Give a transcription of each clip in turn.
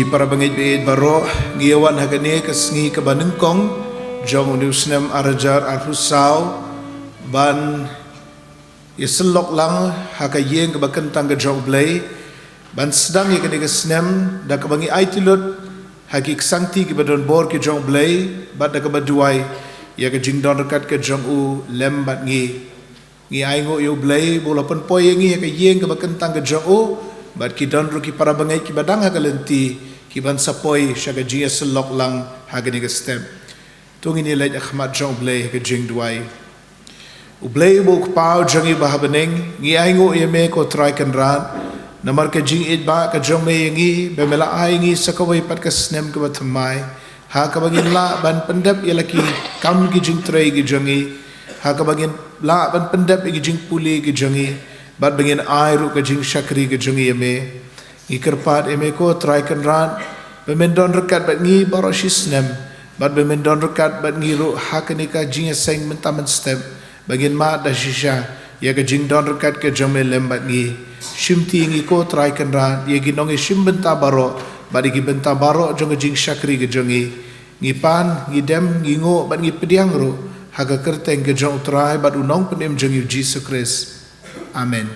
para bangit biid baro ngiyawan hagani kasngi kabanengkong jong unusnem arajar arhusaw ban iselok lang hakayeng kabakentang jong blay ban sedang yakani kasnem da kabangi aitilot haki ksangti kibadon bor ke jong blay bat da kabaduai ya ka jingdon rekat ke jong u lembat ngi aingo yo blay bolapan poyengi hakayeng kabakentang ke jong u bat ki don ru ki para bangai ki badang hagalenti ki ban sapoi shaga jia selok lang hagani ga step tungi ni lej ahmad jong blay ka jing duai u blay bo pau jangi bahabeneng ngi aingo yeme ko try kan ran namar ka jing it ba ka jong me ngi bemela ai ngi sakawai pat ka snem ka batmai ha ka bagin la ban pendap yalaki kam ki jing tray ki jangi ha ka bagin la ban pendap ki jing puli ki jangi bat bangin ai ru ka jing shakri ka jungi eme ikerpat eme ko try kan ran bemendon rekat bat ngi baro shisnem bat bemendon rekat bat ngi ru hakani ka jing seng mentaman step bangin ma da shisha ya ka jing don rekat ka jome lembat ngi shimti ngi ko try kan ran ye gi nongi shim benta baro bat gi benta baro jong jing shakri ka jungi ngi pan ngi dem ngi ngo bat ngi pediang ru haga kerteng ka jong try bat unong penem jong Jesus Christ. Amen.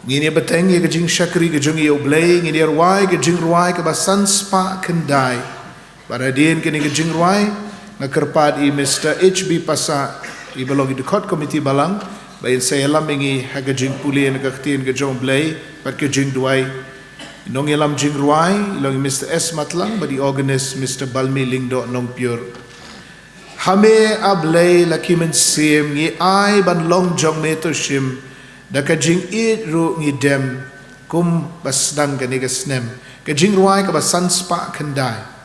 Ngini beteng ye kajing shakri kajing ye oblay ngini arwai kajing ruai ke basan spa kendai. Baradin kini kajing ruai ngakerpad i Mr. HB Pasa i belong di court committee balang bayin saya lam ingi hagajing puli ngaktin kajing oblay pat kajing duai. Nong yelam jing ruai long Mr. S Matlang badi organist Mr. Balmi Lingdo nong pure. Hame ablay laki men sim ngi ai ban long jong meto shim da ka jing it ru ngi dem kum basdang ka ni ka snem ka jing ruai ka basan spa kendai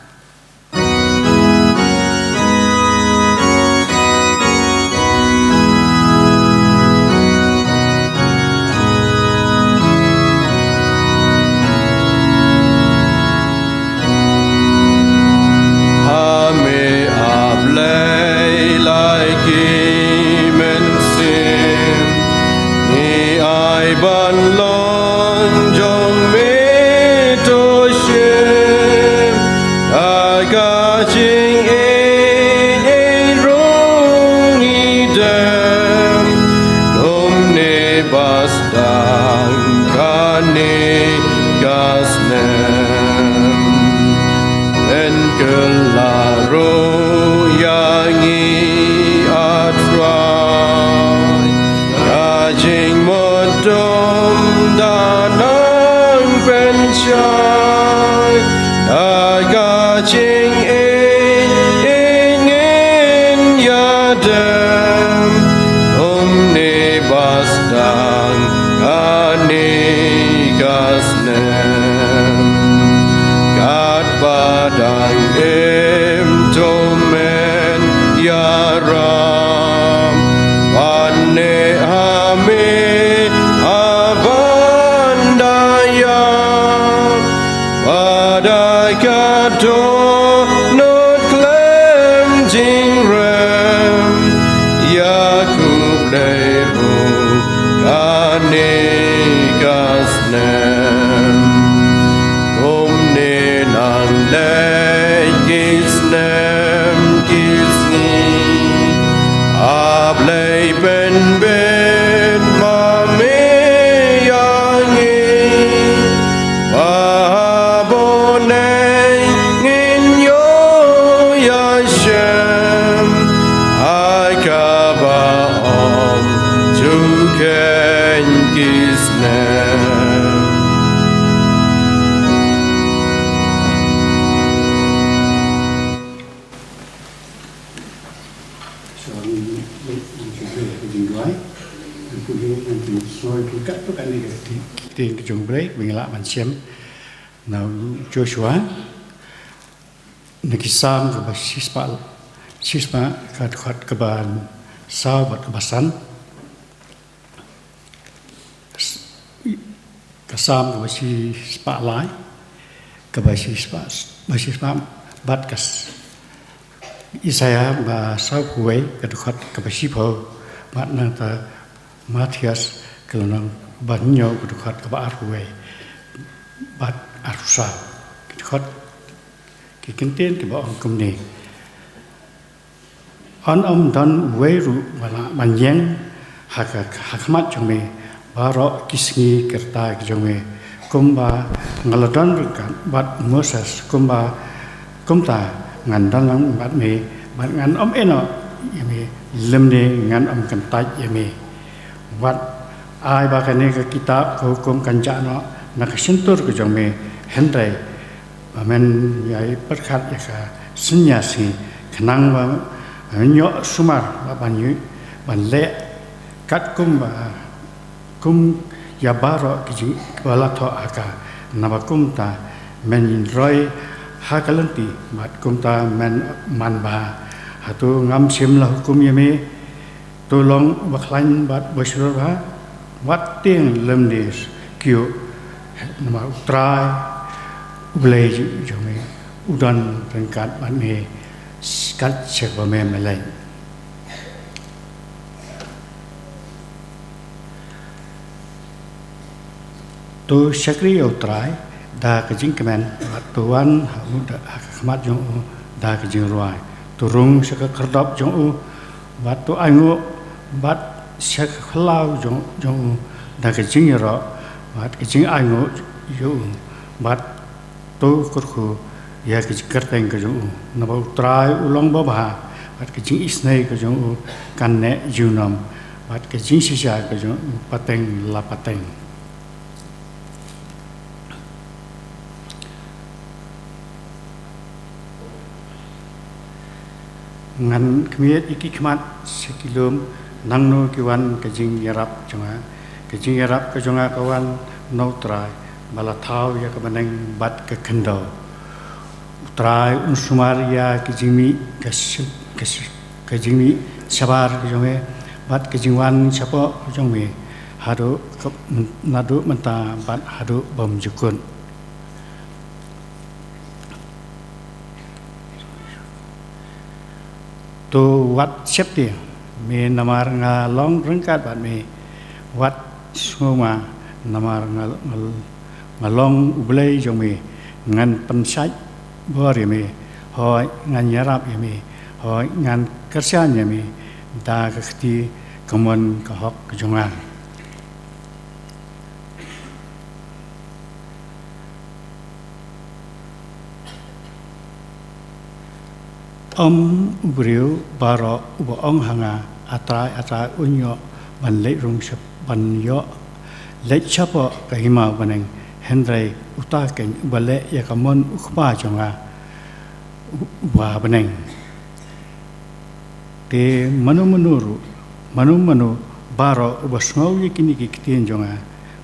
Joshua nakisam ke sispa kat keban sahabat kebasan kasam ke sispa lai ke sispa batkas Isaya ba sau huai ke dekat ke sipo bat nata Matias kelonang banyo ke dekat ke huai bat arsa khot ki kinten ki ba ong kum ni on don weru wala manjeng hakmat jome baro kisngi kerta jome kumba ngaladon kan bat Moses kumba kumta ngan dalang bat me bat ngan eno yame lemne ngan kan taj yame wat ai ba kane ka kitab hukum kancana nakasentur ke jome hendrai amen yai perkhat ya ka senyasi kenang ba nyo sumar ba banyu ban le kat kum ya baro ki bala tho aka nabakum ta men roi hakalanti mat kum ta men man ba hatu ngam sim la hukum yame tolong baklan bat bosro ba wat ting lemdes kio nama utrai ublei jome udan rengkat ban me skat cek ba me melai tu syakri utrai da kejing kemen tuan muda khmat jong da kejing ruai turung syaka kerdap jong wat tu angu bat syak khlau jong da kejing ro bat kejing angu yo bat tu kurku ya kejing kerteng ke jong na ba utrai ulong ba ba bat kejing isnai ke jong kan ne junam bat kejing sisa ke jong pateng la pateng ngan kemiet iki khmat sekilum nangno kiwan kejing yarap jonga kejing yarap ke jonga kawan no trai bala thau ya kemeneng bat ke kendo trai unsumar ya kejimi kejimi sabar jonge bat kejingwan sapo jongme hadu nadu menta bat hadu bom jukun tu wat septi me namar ngalong rengkat bat me wat semua namar ngalong ublei jong me ngan pensai bori me hoi ngan yarap me hoi ngan kersian me da kati kemon kahok kejongan ubriu baro ubo ong hanga atrai unyo ban le rung sep ban yo le chapo kahima baneng hendrai uta ken bale ya kamon ukpa jonga wa baneng te manu baro ubo snau yikini ki kitien jonga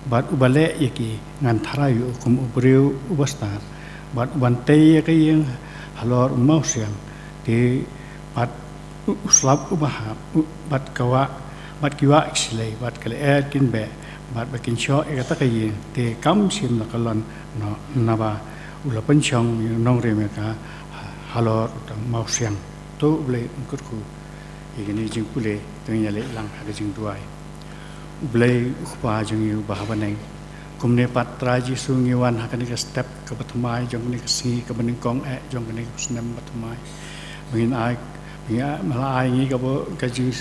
bat ubale yiki ngan tharayu kum ubriu ubastar bat bante yakiyeng halor mausiam te bat uslap ubah bat kiwa islay bat kale kin be bat bakin sho ekata kayin te kam sim nakalon no naba ula penchong nong remeka halor tang mausiang to ble kurku igini jing pule tengale lang ha jing duai ble ukpa jing yu bahabaneng kumne patra ji sungiwan hakani ka step ke patmai jong ni si ke beningkong jong ni snem patmai mungkin malah ini kabo kajing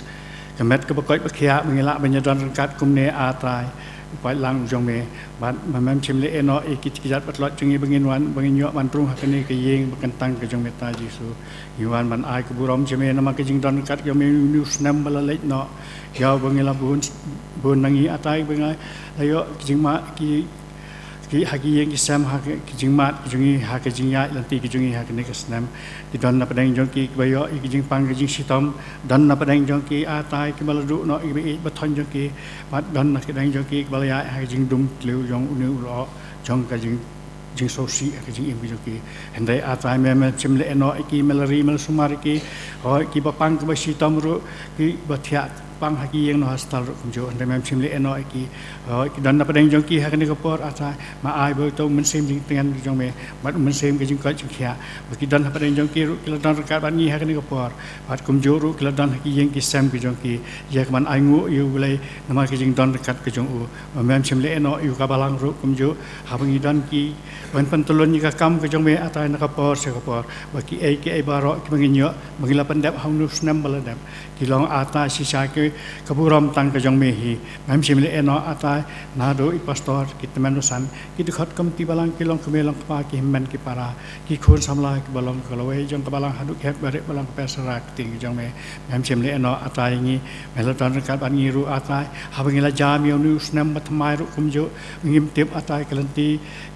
kemet kabo koi berkia mengelak banyadan rengkat kumne atrai upai lang jong me bat memang cimle eno ikit kijat patlot jungi bengin nyok mantrung hakani kayeng bekentang ke jong meta jisu yuan ban ai kuburom cime nama kajing dan rengkat yo me news nam balalek no yo bengela bun nangi atai bengai ayo kajing ma ki hagi yang kisam hagi kijing mat kijungi hagi jingya lanti kijungi hagi nekasnam di don na padang jongki bayo kijing pang kijing sitom don na padang jongki atai ki baladu no ibe bathon jongki bat don na padang jongki balaya hagi jing dum liu jong unu lo jong kijing jing sosi kijing imbi jongki hendai atai mem chimle no ki melari mel sumar ki ho ki bapang ki sitom ru ki bathia pang haki yang no hostal kumjo anda mem simle eno iki dan dapat yang jongki hak ni kapor ata ma ai bo to mensim jing dengan jong me mat mensim ke jing ka jingkia bagi dan dapat yang jongki ru kila dan rekat ban ni hak ni kapor bat kumjo ru kila dan haki yang ki sam ke jongki ya man ai ngu yu bulai nama ke jing dan rekat ke jong u mem simle eno yu ka balang ru kumjo ha bangi dan ki ban pentulun ni ka kam ke jong me ata na kapor se kapor bagi ai ki ai baro ki bangi nyo bagi la pendap hang nu snam baladam kilong ata sisa ke kaburam tang ke jong mehi mam simle eno ata nado I pastor kita manusan kita khat kam ti balang kilong kemelang pa ki himman ki para ki khun samla ki balong kalawai jong ka balang haduk hek bare balang pesara ting jong me mam simle eno ata ingi meloton ka ban ngi ru ata habangila jam yo nu snam matmai ru kumjo ngim tip ata kelanti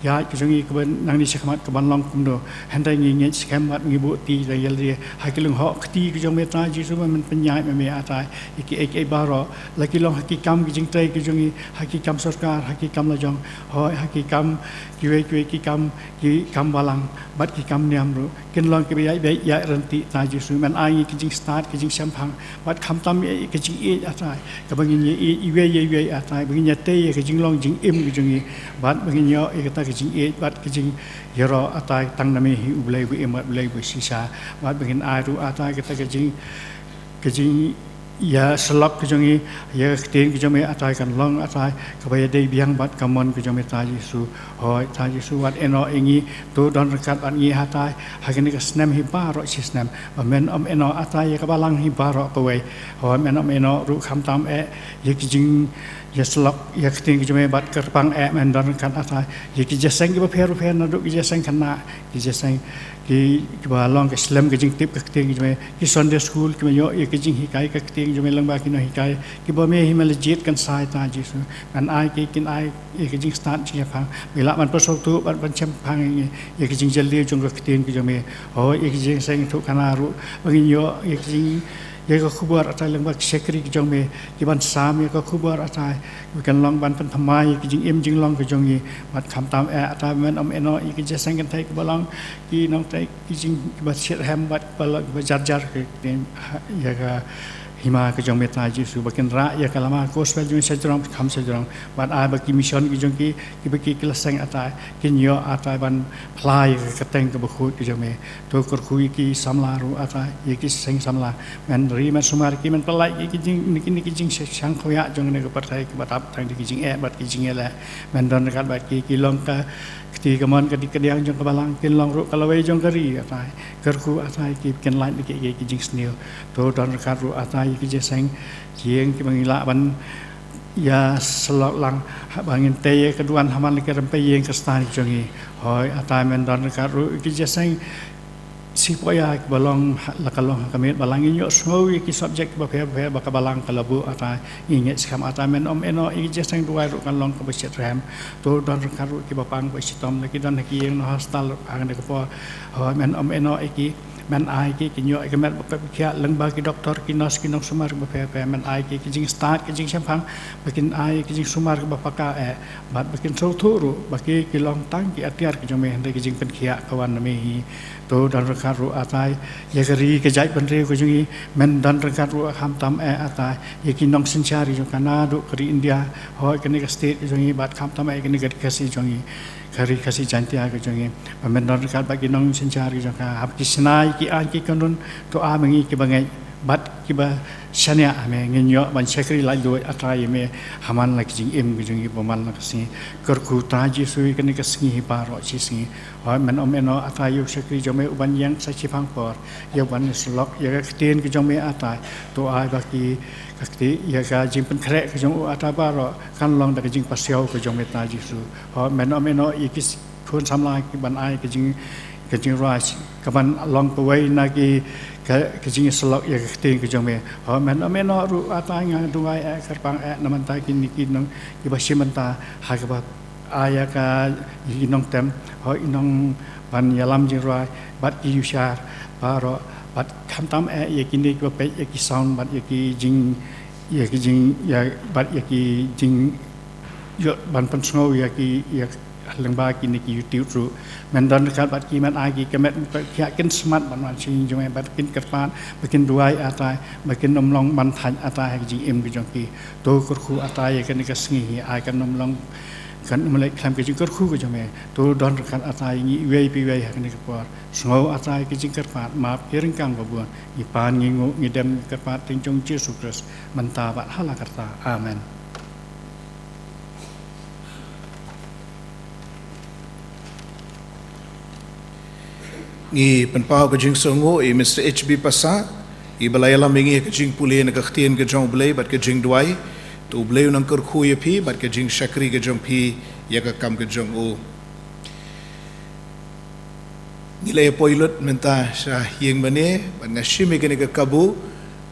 ya ki jongi ke nang ni sekmat ke ban long kumdo handai ngi ngi sekmat ngi bu ti da yel ri hakilung ho kti ki jong me ta jisu man penyai me ata iki ek baro laki long hakikam ki jing trai ki jongi hakikam sarkar hakikam la jong hoi hakikam ki kam balang bat ki kam niam ru kin long ki bai ya ranti ta jisu man ai ki jing start ki jing sampang bat kham tam ki jing e ata ka bangin ye ye ata bangin ya te ki jing long jing im ki jongi bat bangin yo e kata ki jing e bat ki jing yero ata tang nami hi ublai bu emat ulai bu sisa bat bangin ai ru ata kata ki jing ya selap ke jongi ya tin ke jongi atai kan long atai kabaya dei biang bat kamon ke jongi ta Yesu hoi ta Yesu wat eno ingi tu don rekat an ngi hatai hakini ke snem hi baro si snem men eno atai ya kabalang hi baro kawai hoi men eno ru kham tam ye ki jing ya selap ya tin ke jongi bat kerpang men don rekat atai ye ki jaseng ki per na du ki jaseng kana ki jaseng ki balong ke slam ke jing tip ke ting ki Sunday school ki yo ye ki jing hikai ke ting jo melang ba ki no hikai ki bo me hi mel jit kan sai ta Jesu kan ai ki kin ai ye ki jing start chi phang mila man pasok tu ban chem phang ye ki jing jali jong ke ting ki jo me ho ye ki jing seng thu kana ru bagi yo ye ki jing ye ko khubar atai lang ba sekri ki jong me ki ban sam ye ko khubar atai kan long ban pan thamai ki jing em jing long ki jong ye bat kham tam atai men eno ye ki jasang kan thai ki balang ki nong tai ki jing ba set ham bat balang ba jar ki ya ka hima ke jong meta Jesu bakin ra ya kalama gospel jong sajrong kham sajrong ban ai baki mission ki jong ki baki kelasang atai kin yo atai ban phlai ke teng ke bkhut ki jong me to kor khui ki samla ru atai ye ki seng samla men ri men sumar ki men pelai ki jing niki jing sang khoya jong ne ke partai ki batap tang ki jing bat ki jing la men don kat bat ki long ka ti kamon ka dikadiang jong kabalang kin long ru kalawai jong kari atai kerku atai ki ken lain ki jing snil to don kat ru atai ki jeseng jieng ki mangila ban ya selok lang bangin te keduan haman li kerempe yeng kestan jongi hoi atai men don kat ru ki jeseng si poya ki balong lakalong kamit balang inyo so ki subject ba phe ba kabalang kalabu ata inget skam ata men eno I jeseng duai ru kan long ka beset ram to don karu ki bapang ba sitom lagi don ki yang no hostal ang de ko men eno iki men ai ki nyo ki met ba kya lang ba ki doktor ki nos ki nong sumar ba phe men ai ki jing start ki jing sampang bakin ai ki jing sumar ba paka bat bakin so thuru baki ki long tang ki atiar ki jome hande ki jing pen khia kawan me to dan rekat ru atai ye kari ke jai ban re ko jungi men dan rekat ru kham tam atai ye ki nong sincari jo kana du kari India hoi kene ka state jungi bat kham tam kene ka kasi jungi kari kasi jantia ko jungi men dan rekat bagi nong sincari jo ka hab ki sinai ki an ki kanun to a mengi ki bangai bat ki ba shania ame nginyo ban sekri la do atrai me haman la jing em gi jing boman la kasi kerku ta Jesu kene ka singi paro chi singi hoi men eno atai yu sekri jome uban yang sa chi phang por ye ban slok ye ka ten ki jome atai to ai ba ki kakti ye ka jing pen kre ki jong atai baro kan long da jing pasyo ki jome ta Jesu hoi men eno ye ki khun samla ki ban ai ki jing ras ka ban long ko wai na ki ke jing selok ya ke ting ke jome ho men eno ru ata nga dungai kerpang naman ta kin niki nong ki basimanta ha ka ba aya ka inong tem ho inong ban yalam jing rai bat ki yushar baro bat kham tam ye kin ni ba pe ye ki sound bat ye ki jing ya bat ye ki jing yo ban pan snow ya ki ya lembah kini ki YouTube ru mendon dekat bat ki man agi kemet yakin smart ban sing jong bat kin kerpan bikin duai atai bikin nomlong ban than atai ji em ki jong ki to kur atai kan ka sngi ai kan nomlong kan mulai klam ke jingkar khu ke jame to don kan atai ni wei pi wei kan ke por sngo atai ke jingkar pat ma piring kang babun ni pan ngi ngo ngi dem ke pat ting jong Yesus Kristus menta bat hala karta amen ngi penpau ke jing songo e Mr. HB Pasa i balayala mingi ke jing pule na kahtien ke jong blay bat ke jing duai tu blay nang kur khu ye phi bat ke jing shakri ke jong phi ya ka kam ke jong o nilai poilot menta sha yeng bane ban ngashimi ke ne ke kabu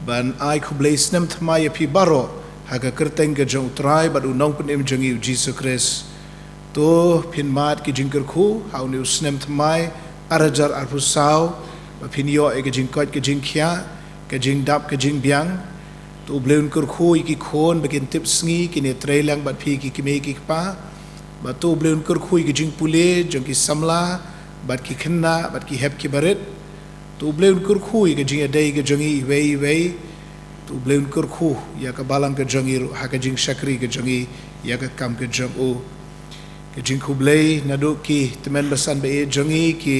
ban ai khu blay snem thma ye phi baro ha ka kerteng ke jong trai bat unong pen em jong i Jesus Christ to phin mat ke jing kur khu hau ni snem thmai arajar arpusau bapinyo e ke jing kot ke jing khia ke jing dap ke jing biang tu bleun kur khui ki khon bakin tip sngi ki ne trailang bat phi ki me ki pa ba tu bleun kur khui ki jing pule jong ki samla bat ki khanna bat ki hep ki baret tu bleun kur khui ke jing adai ke jongi wei tu bleun kur khu ya ka balang ke jongi ha ke jing shakri ke jongi ya ka kam ke jong o ke jing khublei nadu ki temen basan be jongi ki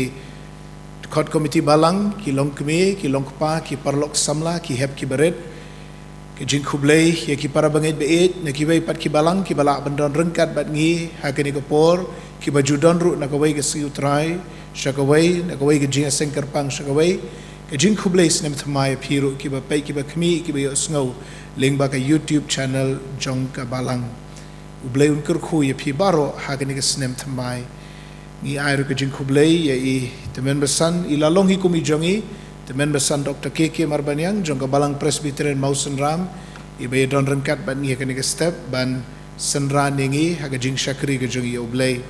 kot komiti balang ki long kme ki long pa ki parlok samla ki hep ki baret ke jing khublei ye ki para banget be na ki wei pat ki balang ki bala bandon rengkat bat ngi ha ke ni ko por ki baju don ru na ko wei ke siu trai shakawei na ko wei ke jing aseng kerpang shakawei ke jing khublei snem thmai phiru ki ba pai ki ba khmi ki ba sngo ling ba ka YouTube channel jong ka balang ublei un kur khu ye phi baro ha ke ni ke snem thmai ni ai ru ke jing khublei ye i temen besan ila long hi kumi jongi temen besan Dr. KK Marbanyang jong ka balang Presbyterian Mausen Ram i be don rengkat ban ni ke ni ke step ban senra ningi ha ke jing shakri ke jongi ublei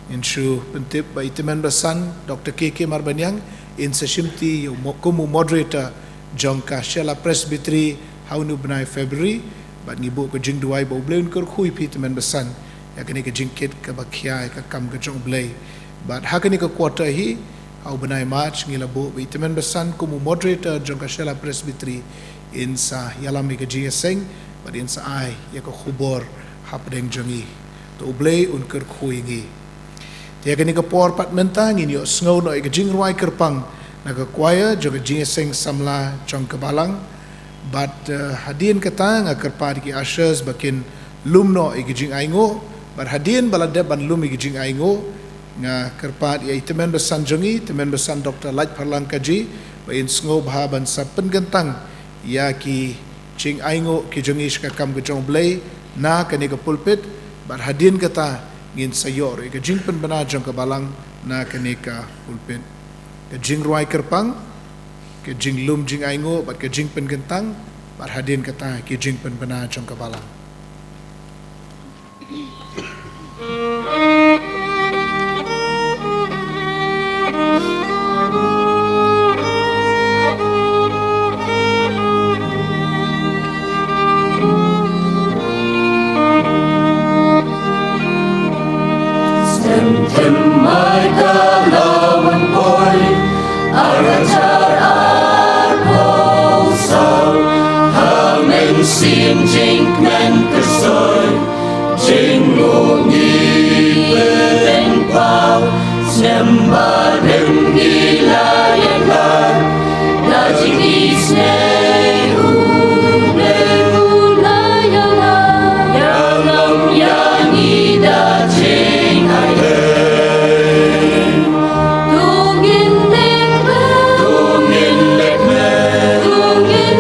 inshu pentip ba temen besan Dr. KK Marbanyang in seshimti yo kumu moderator jong ka Shela Presbytery haunu benai February bat ngibu ke jing duai ba ublei un kur khui pi temen besan ya kini ke jingkit ke bakia ke kam ke jong blay but ha kini ke quarter hi au benai march ngila bu vitamin besan kumu moderator jong ka Shela Presbytery in sa yalami ke gseng but in sa ai ya ko khubor hapdeng jongi to blay un ker khui ngi ya kini ke por pat mentang ini yo sngo no ke jing ruai kerpang na ke choir jong ke gseng samla jong ke balang but hadien kata nga kerpa ki ushers bakin lumno ke jing aingo bar hadien balade ban lumi gijing aingo nga kerpat ya temen besan jongi temen besan Dr. Laj Parlang Kaji ba in sngo bha ban sa pengentang ya ki jing aingo ki jongi ska kam ke jong blay na kani ke pulpit bar hadien kata ngin sayor ke jing pen bana jong ke balang na kani ka pulpit ke jing ruai kerpang ke jing lum jing aingo bar ke jing pengentang bar hadien kata ki jing pen bana jong ke balang Sim jing men kesoy jing ngi ben pau snemba dem gila yana na jing isne ulayana yanam yani da jing ai dungin lekme dungin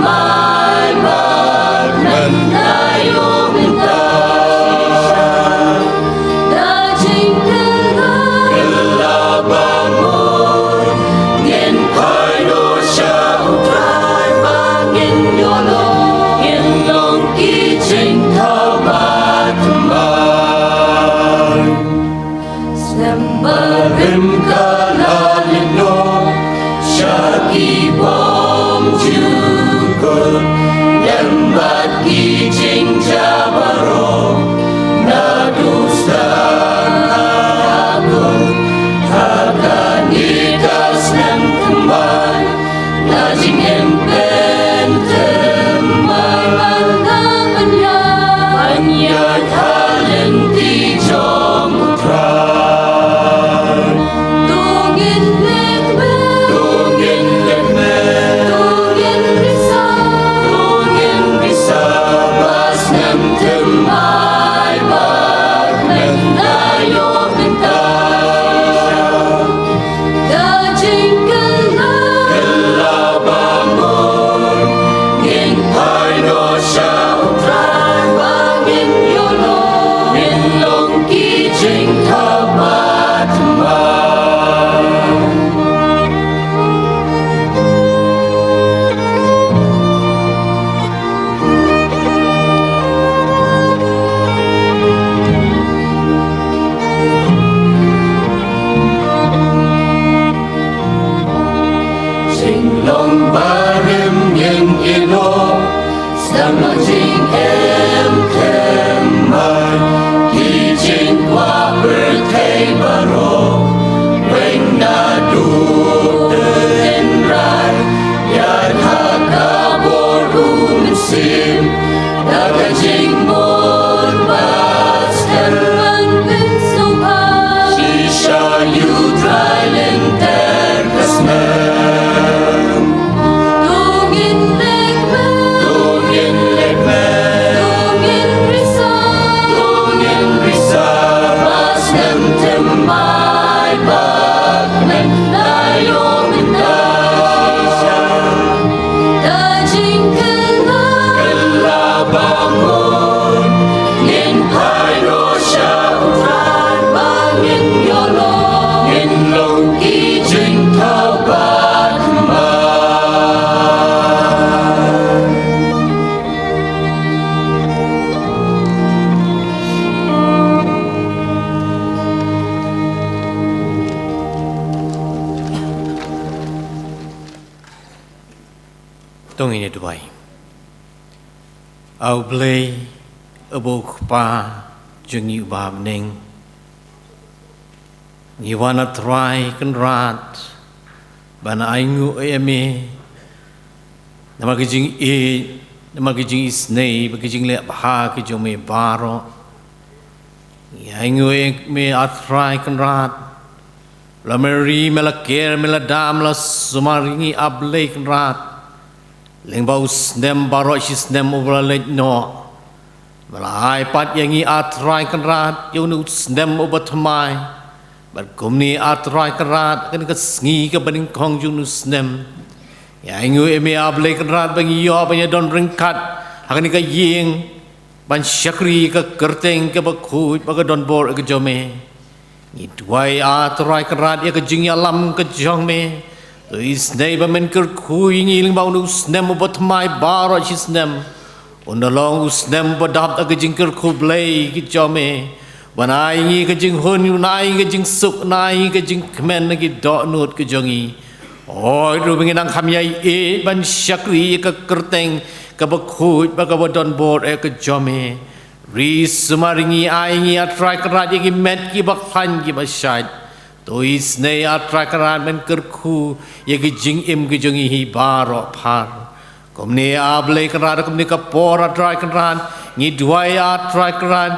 my God, and I open Ki bom ju ko dem bat ki jing lòng ba đêm nhìn yên ôm sẵn lo chính em thêm mai khi trên qua bờ thay bà rô mình đã đủ tên rai ya tha ka bo ru min sim đã cả chính một ba sẵn văn bên sâu ba chỉ sa you dry lên ter kasnem Dungin lekme Dungin risa Mas nem temai bakmen Layo minda Dajing kela bangun Ngin pairo siya utran Bangin yolo Ngin long ki jing tau bakman Tông ini Dubai. Au play abok pa jungi ubab ning. Ni wana try kan rat. Bana aingu eme. Nama kijing nama kijing isnei, kijing le bah kijong me baro. Ni aingu me atry kan rat. La meri melaker meladam la sumaringi ablay kan rat. Leng bau snem baro snem ubra let no. Malai pat yangi atrai kan rat yunu snem ubat thamai. Bat kumni atrai kan rat kan kasngi ka baning kong yunu snem. Ya ingu eme able kan rat bangi yo banya don ringkat hakani ka ying ban syakri ka kerteng ka bakut baga don bor ka jome. Ni duai atrai kan rat ya ka jing alam ka jong me. Is neighbor men kerkui ngiling bau nu snem ubat mai baro si snem undalong snem badap ag jing kerku blay ki jome banai ngi ka jing hun yu nai ka jing suk nai ka jing kmen ki do nut ka jongi oi ru bingin ang khamyai e ban syakri ka kerteng ka bakut ba ka bodon bor e ka jome ri sumaringi ai ngi atrai krat ki met ki bakhan ki basyad Tois ne atrakaran men kerku ye gijing im gijongi hi baro par kom ne able karan kom ne kapor atrakaran ni duai atrakaran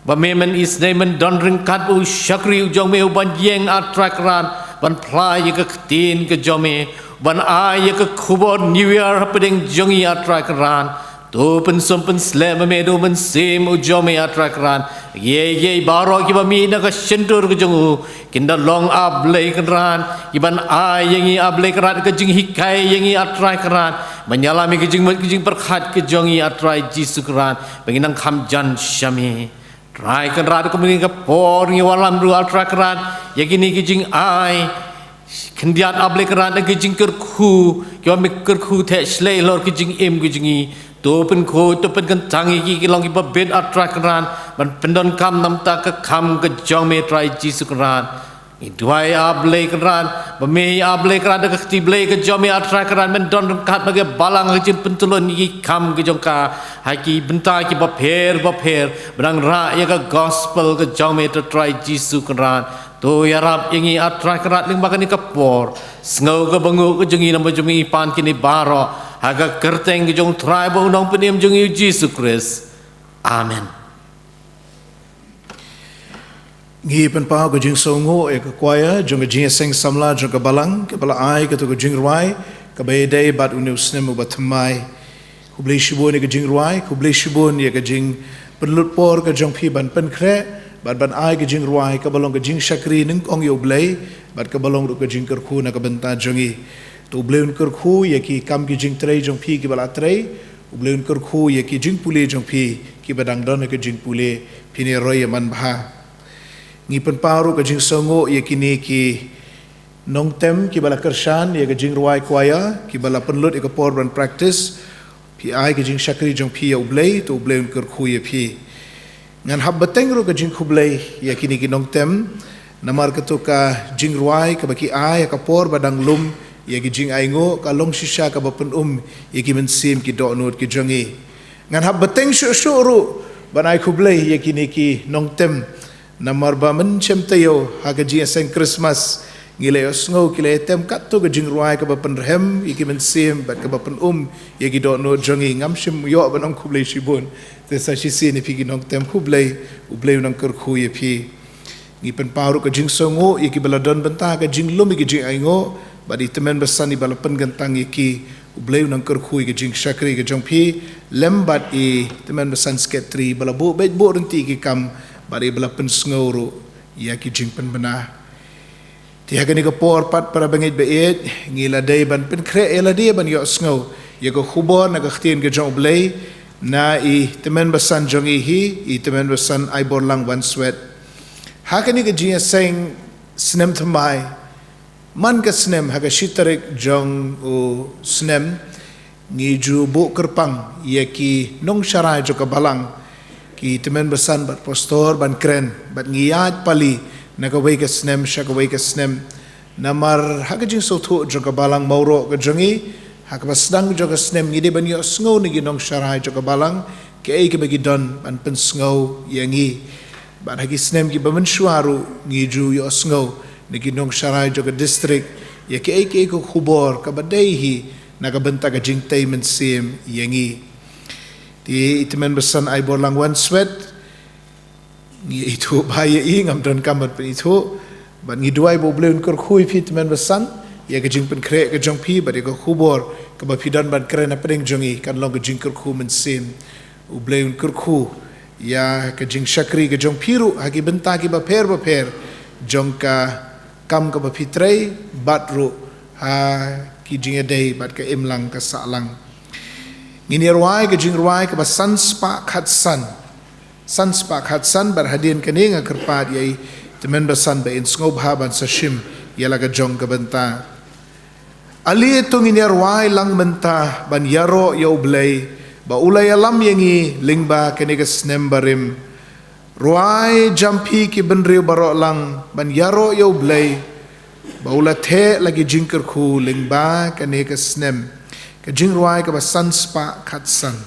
ba memen is ne men don ringkat u syakri ujong me ban yeng atrakaran ban plai ye tin ke jome ban a ye ke khubon new year pedeng jongi atrakaran to pen som pen slem me do men sim ujome atrakaran ye baro ki ba mi na ka sentur ke jongu kinda long able karan iban a yengi able karan ke jing hikai yengi atrai karan menyalami ke jing perkhat ke jongi atrai jisu karan penginang khamjan syami trai karan ko mengi ka por ngi walam ru atrai karan yagini ke jing ai kendiat able karan ke jing kerku ki me kerku the slay lor ke jing em ke jingi to pen ko to pen kan tangi ki long ki ba bet atrai karan ban pendon kam nam ta ka kham ke jong me trai jisu karan Duai able karan bame able karan ka tible ka jome atrai karan men don kat bage balang ke jim pentulon ki kam ke jongka haki benta ki ba pher brang ra ya ka gospel ke jome to try jisu karan to yarap yangi atrai karan ling bakani ka por sngo ka bangu ke jongi nam jongi pan kini baro haga kerteng ke jong try bo nong penim jongi jisu Christ amen Ngi pen pa ko jing songo e ko kwaya jong jing seng samla jong ka balang ke bala ai ke to ko jing ruai ka be dei bat unu snem ba thamai ku ble shibon ke jing ruai ku ble shibon ye ke jing penlut por ke jong phi ban pen kre ban ai ke jing ruai ka balong ke jing shakri ning ong yo ble bat ka balong ru ke jing ker khu na ka benta jongi to ble un ker khu ye ki kam ki jing trei jong phi ki bala trei ble un ker khu ye ki jing pule jong phi ki badang don ke jing pule phine roy man bha Ngi pen paru ka jing songo ye kini ki nong tem ki bala kershan ye ka jing ruai kwaya ki bala penlut ye ka por ban practice pi ai ka jing shakri jong pi ya ublay to ublay un ker khu ye pi ngan hab bateng ru ka jing khublay ye kini ki nong tem namar ka to ka jing ruai ka baki ai ka por badang lum ya ki jing ai ngo ka long shisha ka bapen ya ki men sim ki do not ki jongi ngan hab beteng shu ru banai kublai ya ki ni ki nong tem namar ba men chem tayo ha ka ji aseng Christmas ngile osngo kile tem kat tu ka jing ruai ka bapen rehem ya ki men sim bat ka bapen ya ki do not jongi ngam shim yo banong kublai shibun te sa shi si ni pi ki nong tem kublai ublai nang ker khu ye pi ngi pen paru ka jing songo ya ki baladon benta ka jing lum ki jing ai ngo badi temen besani balapan gentang iki ubleu nang kerkhui ke jing syakri ke jong pi lembat i temen besan sketri balabu bet bo renti ki kam badi balapan sngoro ya ki jing pen bena ti hagani ka por pat para bangit beet ngila dai ban pen kre ela dia ban yo sngo ya ko khubor na ka khtin ke jong blei na i temen besan jong i temen besan ai bor lang wan sweat hakani ke jing seng snem thamai man ka snem haga shitarik jong o snem ni ju bu kerpang ye ki nong sharai jo ka balang ki temen besan bat postor ban kren bat ngiyat pali na ka wei ka snem sha ka wei ka snem namar haga jing so thu jo ka balang mauro ka jongi haga basdang jo ka snem ngide ban yo sngo ni nong sharai jo ka balang ke ai ka bagi don ban pen sngo yangi ban hagi snem ki bamen shuaru ngi ju yo sngo niki nong sharai jo ka district ya ke ai ko khubor ka badai hi na ka benta ka jingtai men sim yangi ti itmen besan ai bor lang wan sweat ni itu bahaya ngam don kamat pe itu ban ngi duai bo bleun kor khui pi itmen besan ya ka jing pen kre ka jong pi ba ko khubor ka ba pidan ban kre na pedeng jongi kan long ka jing kor khu men sim u bleun kor khu ya ka jing shakri ka jong piru hagi benta ki ba per jong ka kam ka bapitrei batru ha ki jinga dei bat ka imlang ka salang ngini ruai ka jing ruai ka sunspa khatsan bar hadin kani nga kerpat yai temen basan ba in sngop ha ban sashim yala ka jong ka benta ali tu ngini ruai lang menta ban yaro yo blei ba ulai alam yangi lingba kani ka snem barim ruai jampi ki benriu barok lang ban yaro yo blei baula the lagi jingker khu lingba kane ka snem ka jing ruai ka ba sunspa khatsan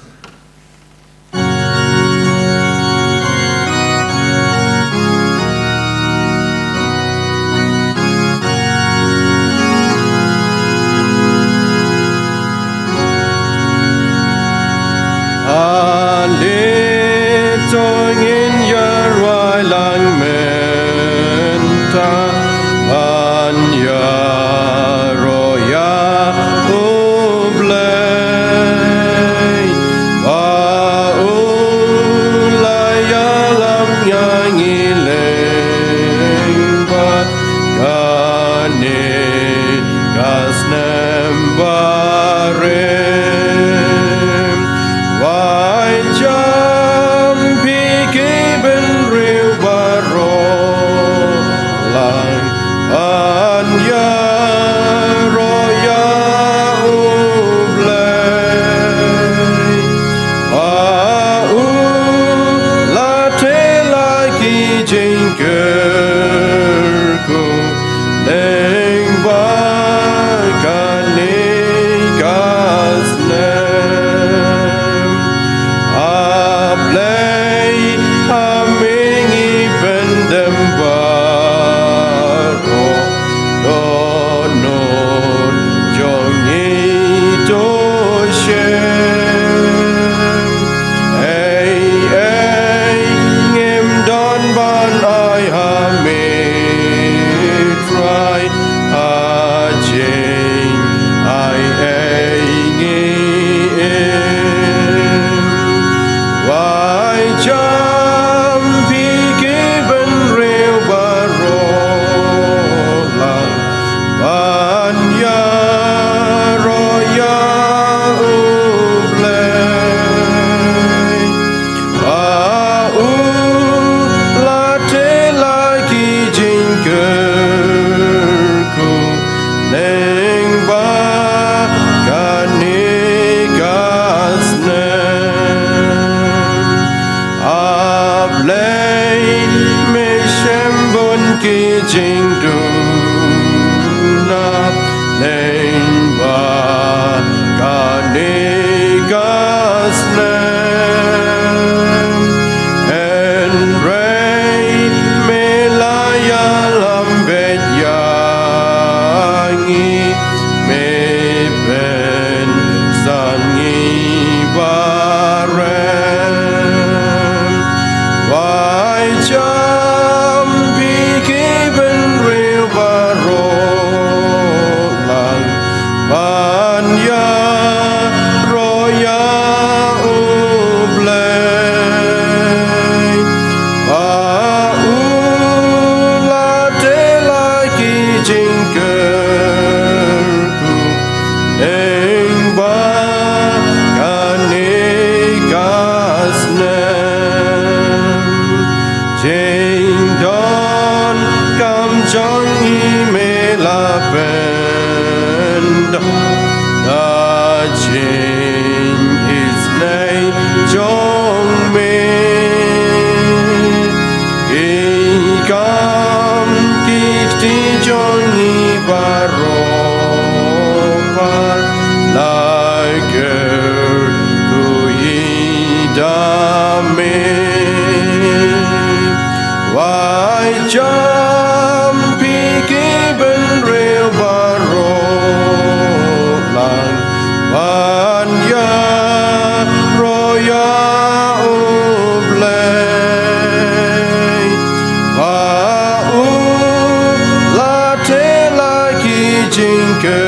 jingkerku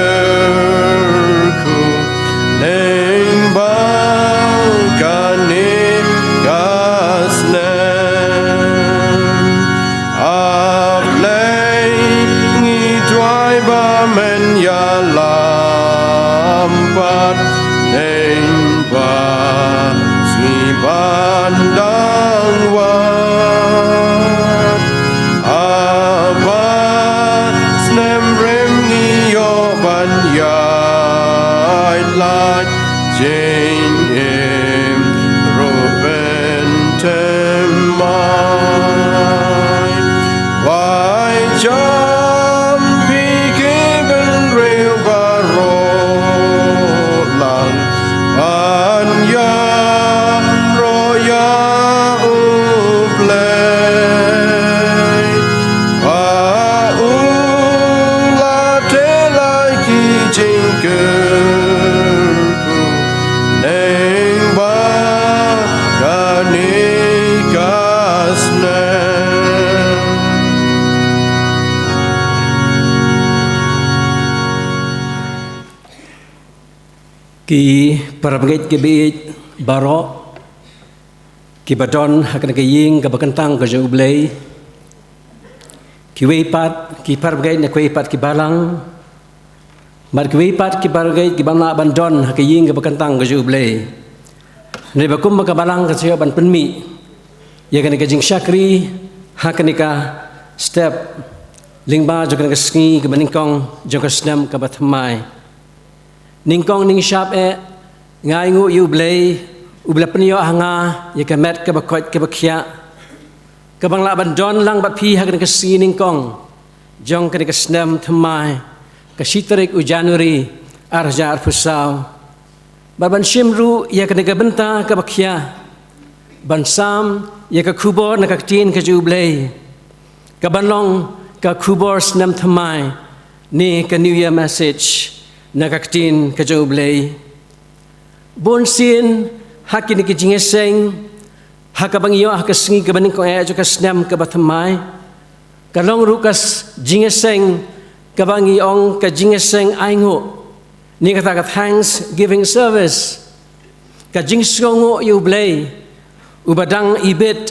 neng bakane kasnem ablay ngitway ba men ya lampat neng ba si bandang wat abat snem rem ngiyo ban yai lai jing em roben temai vai jam pikiben real barolang anya roya ublay paula telai ki jingkerku neng ba kani kasnem Ki parabangit ki biit baro ki badon hakan ka ying ka bakantang ka ublay ki weipat ki parabangit na weipat ki balang mar ki weipat ki parabangit ki bangla bandon haka ying ka bakantang ka ublay ne bakum ka balang ka siya ban penmi ya kan ka jing syakri hakan ka step lingba jokan ka sngi ka baningkong jokan snam ka batmai ningkong ning shap ngai ngu yu blay ubla penyo hanga ya kamet ka bakot ka bakhya ka bangla bandon lang bat phi hakan ka si ningkong jong ka snam thamai ka sitarik u january arja arfusau baban shimru ya ka benta ka bakhya bansam ya ka khubor na ka tin ka ju blay ka banlong ka khubor snam thamai ni ka new year message nakaktin kajublay bonsin hakin ki jingeseng hakabangyo hakasngi kabaning ko ayo kasnam kabathamai kalong rukas jingeseng kabangyong ka jingeseng aingo ni kata thanksgiving service ka jingsongo yublay ubadang ibit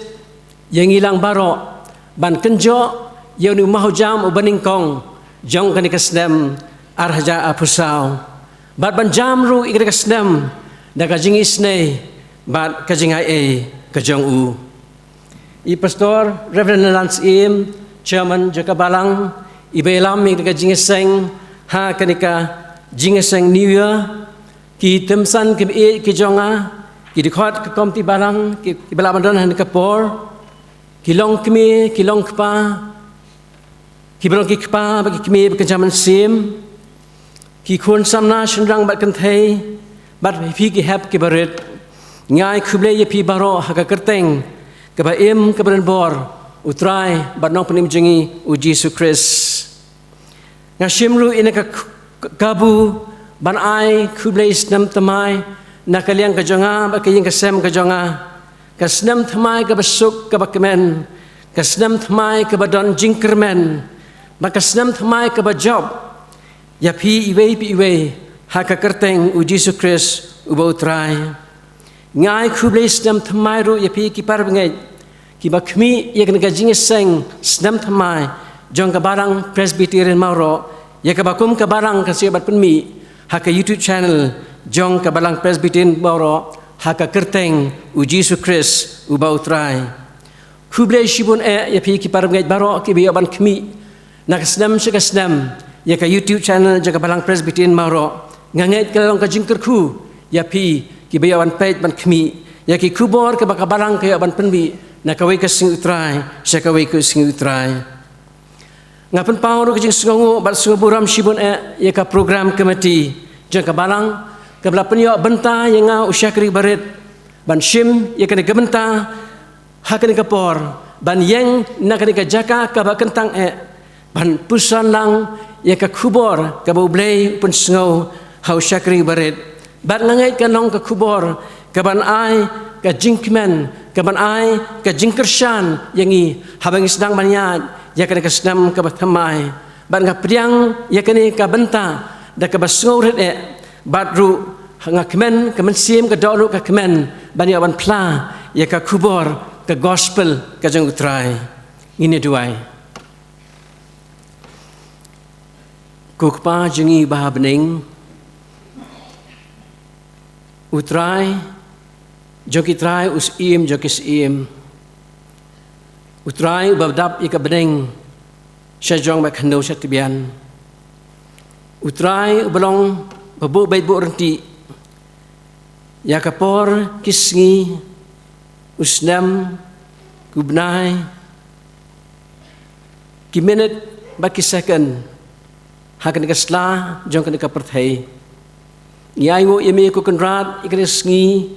yang ilang baro ban kenjo yanu mahujam ubaning kong jong kanikasnam arhaja apusau bat ban jamru ikre kasnam da kajing isne bat kajing ai kajong u I pastor Reverend Lance Im chairman jaka balang ibelam ik kajing seng ha kanika jingeseng new year ki temsan ki jonga ki dikhot ka komti balang ki bala bandon han ka por ki long kmi ki long kpa ki bron ki kpa ba ki kmi ba kajaman sim ki khun samna shinrang bat kan thei bat phi ki hap ki baret ngai khuble ye phi baro ha ka kerteng ka ba im ka bran bor utrai bat nong panim jingi u Jesus Christ nga shimru ina ka kabu ban ai khuble snam tamai na kaliang ka jonga ba kaying ka sem ka jonga ka snam thamai ka basuk ka bakmen ka snam thamai ka badon jingkermen ba ka snam thamai ka ba job ya pi iwe ha ka kerteng u Jesus Christ u ba utrai ngai khuble snam thamai ru ya pi ki par ngai ki ba khmi ye kan ka jing seng snam thamai jong ka barang Presbyterian mauro ya ka bakum ka barang ka sibat penmi ha ka YouTube channel jong ka barang Presbyterian mauro ha ka kerteng u Jesus Christ u ba utrai khuble shibun ya pi ki par ngai baro ki bi ban khmi na ka snam se ka snam ya ka YouTube channel jaga balang Presbyterian mauro nganget ka long ka jingker khu ya pi ki bayawan page ban khmi ya ki kubor ka baka balang ka ban penbi na ka wei ka sing utrai sha ka wei ka sing utrai ngapan pauru ka jing sungu bat sungu buram shibun ya ka program committee jaga balang ka bala penyo benta yang nga usyakri baret ban shim ya ka benta hakan ka por ban yang na ka jaka ka ba kentang ban pusan lang ya ka kubor ka bublay pun snow how shakri baret bat ngangai ka nong ka kubor ka ban ai ka jinkmen ka ban ai ka jingkershan yangi habang isdang banyat ya ka snam ka bathamai ban ngapriang yakani ka benta da ka basngauret badru ngakemen kemensim ka dolu ka kemen ban ya ban pla ya ka kubor ka gospel ka jang utrai ini duai kukpa jengi bahabning utrai joki trai us im jokis im utrai babdap ika bedeng syajong mak hendo syatibian utrai belong babu bait bu renti ya kapor kisngi usnam kubnai ki minute baki second hakan ka sla jong kan ka perthai nyai ngo yemi ko kanrat ikre sngi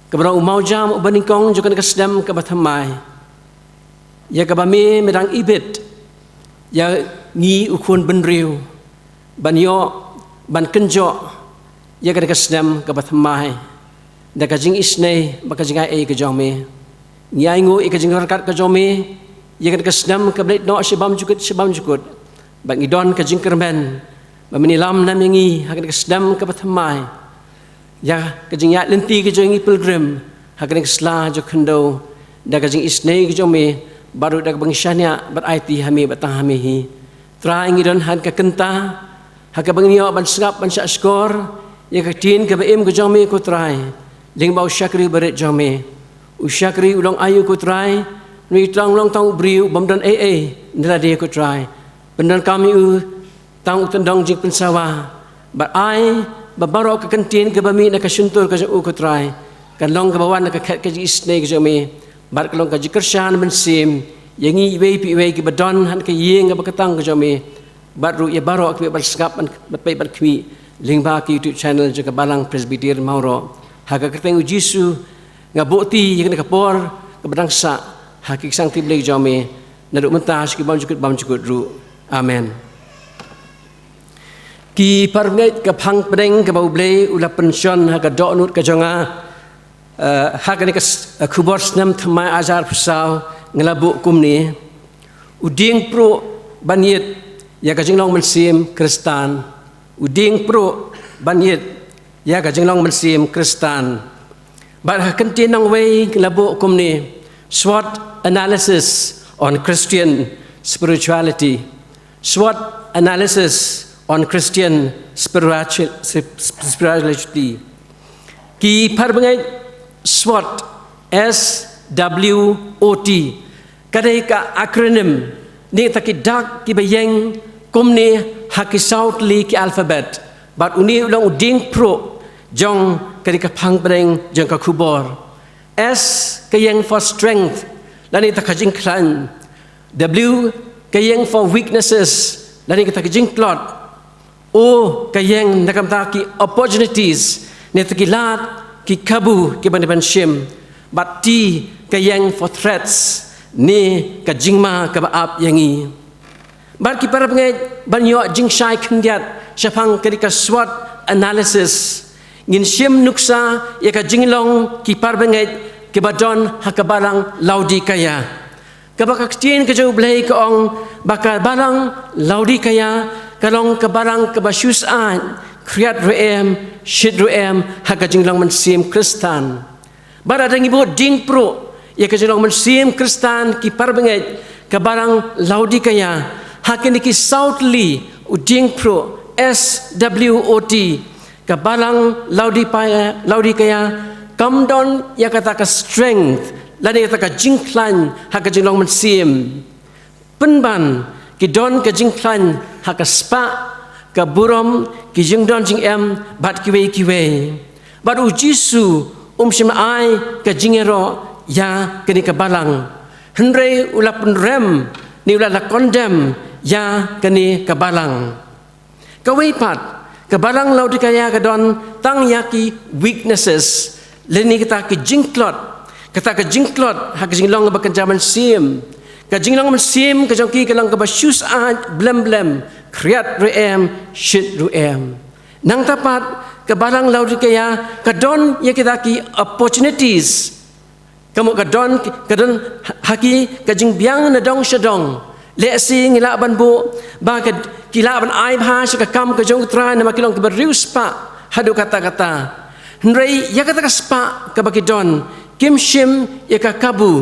kabra umau jam ubaningkong jong kan ka sedam ka bathamai ya ka bami medang ibet ya ngi ukun benriu banyo ban kenjo ya ka sedam ka bathamai da ka jing isne ba ka jingai e ka jome nyai ngo e ka jing rakat ka jome ya ka sedam ka blet no shibam jukut bang idon ka jing kermen ba menilam nam yangi hakan ka sedam ka bathamai ya ka jing ya lenti ka jongi pilgrim hakan ka sla jo khando da ka jing isne ka jome baru da bang syanya bat IT hami batang hami hi tra ingidon han ka kenta haka bang nio ban sngap ban sya skor ya ka tin ka baim ka jome ko trai ling bau syakri baret jome usyakri ulong ayu ko trai ni tang long tang briu bamdan nila dia ko trai benar kami tang utendong jing pensawa ba ai babaro ka kantin ka bami na ka syuntur ka ko trai kan long ka bawan na ka khat ka isne ka jome bar kalong ka jikershan mensim yangi iwe pi iwe ki badon han ka yeng ka bakatang ka jome baru ya baro ka bar skap ban pai ban kwi lingba ki YouTube channel juga balang presbyter mauro haga keteng jisu ngaboti yang ka por ka badang sa hakik sang tiblek jome naduk mentas ki bam jukut ru amen ki parnget ka phang pedeng ka bau ble ula pension haga donut ka jonga hakan ka kubor snam thamai azar pusau ngelabu kumni uding pro baniet ya ka jinglong mensim kristan uding pro baniet ya ka jinglong mensim kristan bar hakan tinang wei ngelabu kumni SWOT analysis on Christian spirituality SWOT analysis on Christian spirituality ki parbangai SWOT SWOT kadai ka acronym ni takidak ki bayeng kumni hakisau li ki alphabet bat uni ulang uding pro jong kadai ka phangbreng jong ka kubor S kayeng for strength lani takajing klan W kayeng for weaknesses lani takajing klot O kayeng nakamta ki opportunities ni takilat ki kabu ki ban shim but T kayeng for threats ni ka jingma ka baap yangi bar ki para pengai banyo jingshai khngiat syapang ka SWOT analysis ngin shim nuksa ya ka jinglong ki par pengai ki badon hakabalang laudi kaya kabaka tin ka jo blai ka ong baka balang laudi kaya kalong ka barang ka basyus an kriat ruem shit ruem haka jinglong mensim kristan bara dangi bo ding pro ya ka jinglong mensim kristan ki parbenget ka barang laudi kaya hakin ki southly uding pro SWOT ka barang laudi kaya kamdon ya kata ka strength lani kata ka jingklan haka jinglong mensim penban ki don ka jingklan haka spa ka burom ki jingdon jing em bat kiwe bat ujisu shim ai ka jingero ya kini ka balang henre ula penrem ni ula la condemn ya kini ka balang ka weipat ka balang laudikaya ka don tang yaki weaknesses leni kita ki jingklot kata ka jingklot hak jinglong ba kanjaman sim ka jinglong mensim ka jongki ka lang ka basyus blem kriat ruem shit ruem nang tapat ka barang laudikaya ka don ya kita ki opportunities kamu ka don haki ka jingbiang na dong shadong lệ si ngila ban bo ba ka kila ban ai bha sha ka kam ka jong tra na makilong ka riu spa hadu kata-kata nrei ya kata ka spa ka bakidon kim shim ya ka kabu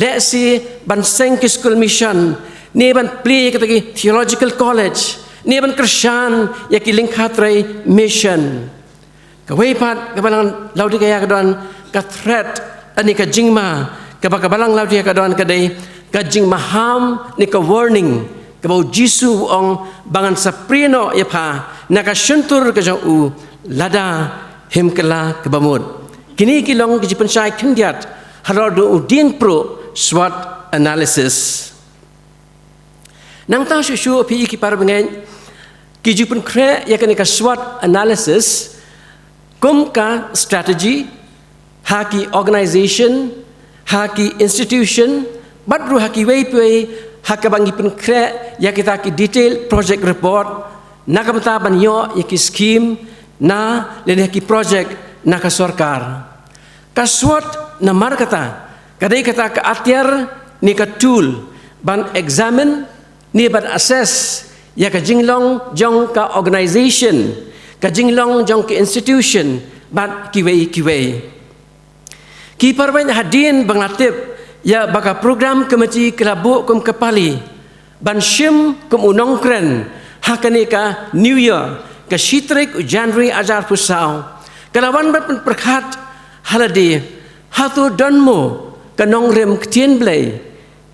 lệ si ban seng ki school mission ni ban pli ka ki theological college ni ban krishan ya ki link hatre mission ka wei pat ka balang laudi ka ya ka don ka threat ani ka jingma ka balang laudi ka don ka dei ka jing maham ni ka warning ka bau jisu ong bangan saprino ya pha na ka shuntur ka jong u lada him kala ka bamut kini kilong ki pensyai khendiat halor do uding pro SWOT analysis nang ta shu pi ki par bengen ki jipun kre ya kan ka SWOT analysis kum ka strategy haki organization haki institution badru haki wei haka bangi pun kre ya kita ki detail project report na ka bata ban yo ya ki scheme na le haki project na ka sarkar ka SWOT na mar kata kadai kata ka atyar ni ka tool ban examine ni ban assess ya ka jinglong jong ka organization ka jinglong jong ka institution ban ki wei ki parban hadin bangatip ya baka program kemati kelabu kum kepali ban shim kum unongkren hakani ka new year ka shitrik January ajar pusau kalawan bat perkhat haladi hatu donmo ka nongrem ktien blai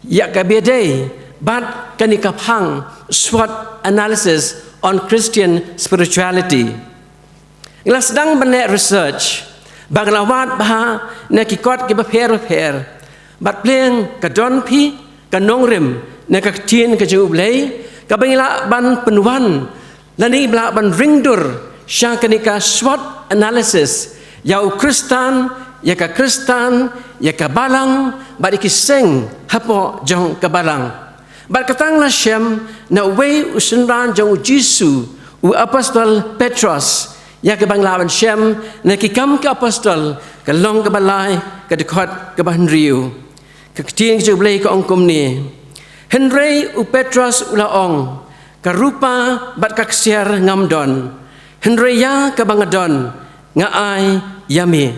ya ka bedai bat kani ka phang SWOT analysis on Christian spirituality nglas dang ban research baglawat bah na ki kot ki ba pher bat pleng ka don pi ka nongrem na ka tien ka ju blai ka bangila ban penwan lani bla ban ringdur sya kanika SWOT analysis ya Kristan ya ka balang bat ki seng hapo jong ka balang bat katang la shem na wei usunran jong Jisu u apostol Petros ya ka bangla ban shem na ki kam ka apostol ka long ka balai ka dekot ka ban riu Kektiang jublai ke ongkom ni Henry u Petros ulaong karupa bat kaksiar ngamdon Henry ya kabangadon ngaai yami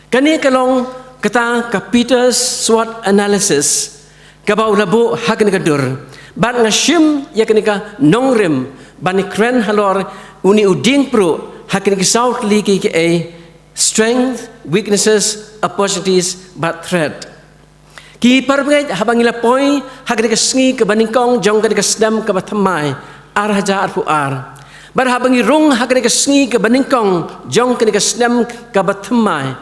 kani kalong kata ka Peter's SWOT analysis kabau labu hakan kadur bat ngashim ya kani ka nongrem bani kren halor uni uding pro hakan ki south liki ke strength, weaknesses, opportunities, but threat. Ki parbangai habangila poi hagani kasngi ke baningkong jong kani kasdam ke bathamai arhaja arfu ar. Bar habangi rung hagani kasngi ke baningkong jong kani kasdam ke bathamai.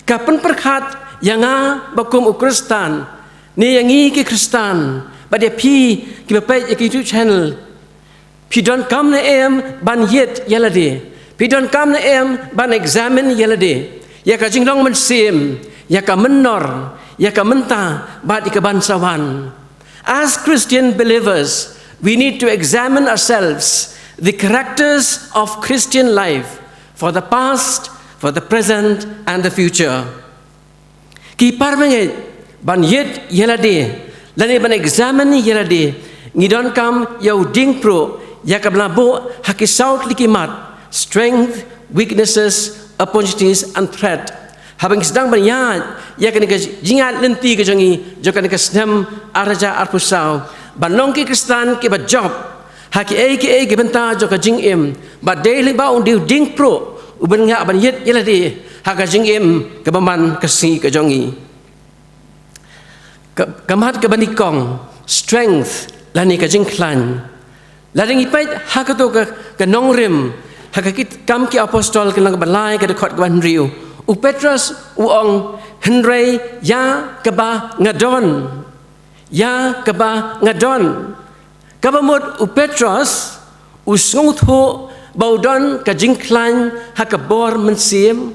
Kapan perkhat yanga bakum ukristan ni yangi ki kristan badia pi ki bapai ki YouTube channel. Pi don kam na em ban yet yalade. Pidon kam na em ban examine yelade ya ka jinglong men sim ya ka menor ya ka menta bat ka bansawan as Christian believers we need to examine ourselves the characters of Christian life for the past for the present and the future ki parbange ban yet yelade lani ban examine yelade ngidon kam yau ding pro ya ka blabo hakisaut likimat strength, weaknesses, opportunities, and threat. Habang sedang banyak, ya kan jingat lenti ke jangi, jokan ke senam araja arpusau. Banong ke Kristan ke job, haki ke benta joka jing im, but daily ba undi ding pro, uben nga ban yet yeladi, haka jing im ke baman kasi ke jangi. Kamat ke banikong, strength, lani ke jing klan. Lading ipait hakato ke nongrim, hakakit kam ki apostol kelang balai ke dekot gwan riu u Petrus u ong Henry ya keba ngadon kabamut u Petrus u sungtho baudon ka jingklan hakabor mensim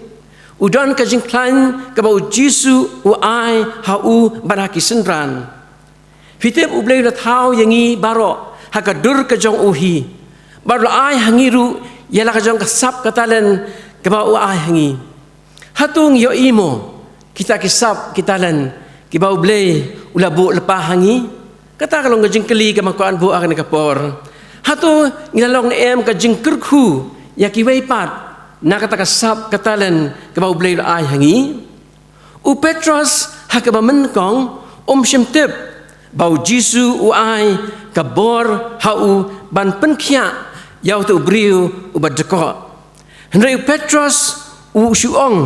u don ka jingklan ka bau Jisu u ai ha u baraki senran fitep u blei la thau yangi baro hakadur ka jong uhi bar ai hangiru ialah kajong kasap katalen kebau ai hangi hatung yo imo kita kisap kitalan ki bau blei ula bu lepa hangi kata kalau ngajing keli ka makuan bu akan kapor hatu ngilalong em ka jing kurku ya ki wei pat na kata kasap katalen ka bau blei ai hangi u Petros hakaba men kong shim tip bau Jisu u ai ka bor hau ban penkhia yau tu briu u badko hendrai Petros u shuong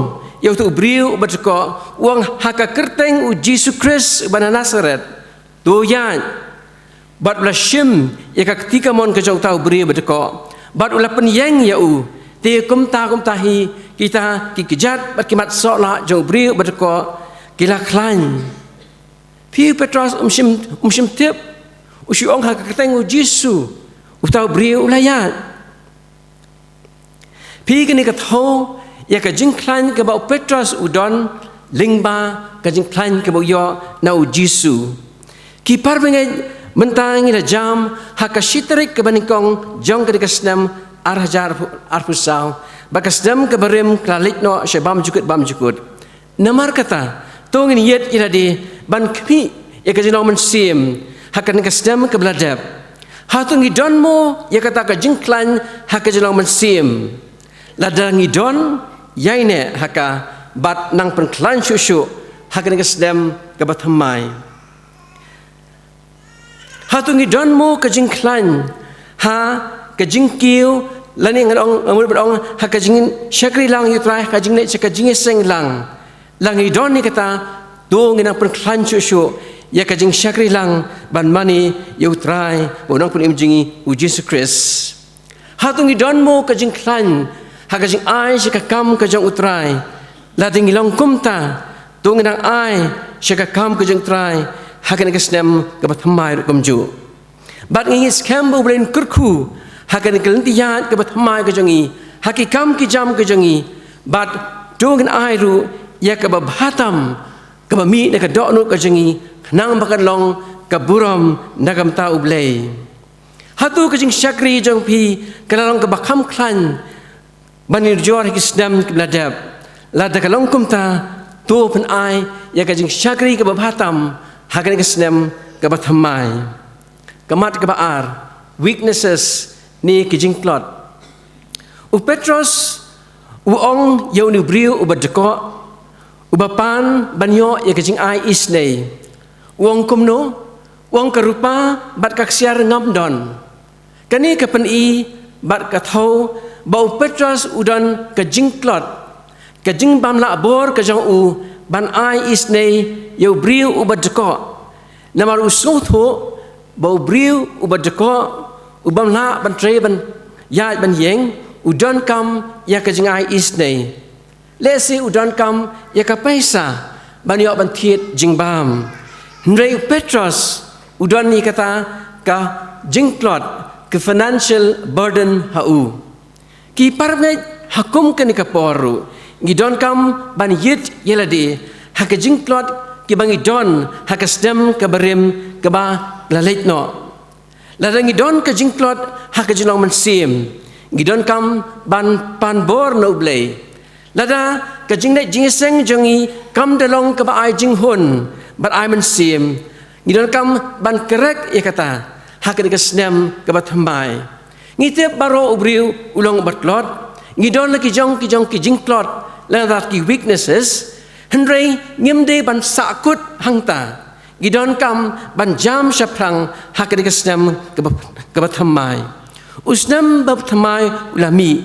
yau tu briu u badko uang haka kerteng u Jisu Kris ban Nazaret tu yan bat blashim ya ka ketika mon ka jau tau briu badko bat ula penyeng ya u ti kum tahi kita ki kejat bat kimat sola jau briu badko kila klan Pi Petros shim tip u shuong haka kerteng u Jisu u tau briu ulayat Pi kini katho ya ka jingklan ka bau Petros udon lingba ka jingklan ka bau yo na u Jisu ki parbengai mentang ila jam haka shitrik ka banikong jong ka dikasnam arhajar arfusau bakasdam ka barim klalitno syabam jukut namar kata tongin yet ila di ban kmi ya ka jinong mensim haka dikasdam ka beladap hatung idonmo ya kata ka jingklan haka jinong mensim ladang idon yaine haka bat nang penklan syusyu haka ngasdem ka bathamai hatung idon mo ka jingklan ha ka jingkiu lani ngadong amul badong haka jingin syakri lang yutrai ka jingne ka jingeseng lang idon ni kata do nginang penklan syusyu ya ka jing syakri lang ban mani yutrai bonong pun imjingi u Jesus Christ hatung idon mo ka jingklan haka jing ai shika kam ka jong utrai la ding long kumta tung nang ai shika kam ka jong utrai haka ni kasnem ka bathamai kumju bat ngi scam bo brain kurku haka ni kelentiyat ka bathamai ka jongi haki kam ki jam ka jongi bat tung ai ru ya ka babatam ka bami na ka dokno ka jongi nang bakan long ka buram nagam ta ublei hatu ka jing syakri jong pi kalalong ka bakam klan Bani jor kisdam kebladab lada kalong kumta tu pen ai ya kajing syakri ke babatam hakan kisdam ke bathamai kamat ke baar weaknesses ni kijing plot u Petros u ong yau ni briu u badko u bapan banyo ya kajing ai isnei uang kumno uang karupa bat kaksiar ngamdon kani kapan i bat kathau bau Petros udan ka jingklot ka jing bam la bor ka jang u ban ai isnei yau briu u badko namar usutho bau briu u badko u bam la ban tre ban ya ban yeng udan kam ya ka jing ai isnei lesi udan kam ya ka paisa ban yo ban thiet jing bam ndrei Petros udan ni kata ka jingklot ke financial burden hau ki parngai hakum kani kaporu ngidon kam ban yit yeladi haka jingklot ki bangi don haka stem ka barim ka ba lalitno ladang ngidon ka jingklot haka jinong mensim ngidon kam ban panbor no blei lada ka jingnai jingeseng jongi kam dalong ka ba ai jinghun bat ai mensim ngidon kam ban kerek ya kata haka ka stem ka ba thambai ngitiap baro ubriu ulong batlot ngidon lagi jong ki jingklot langat ki weaknesses hendrei ngimde ban sakut hangta ngidon kam ban jam syaplang hakadi kesnam ke bathamai usnam bathamai ulami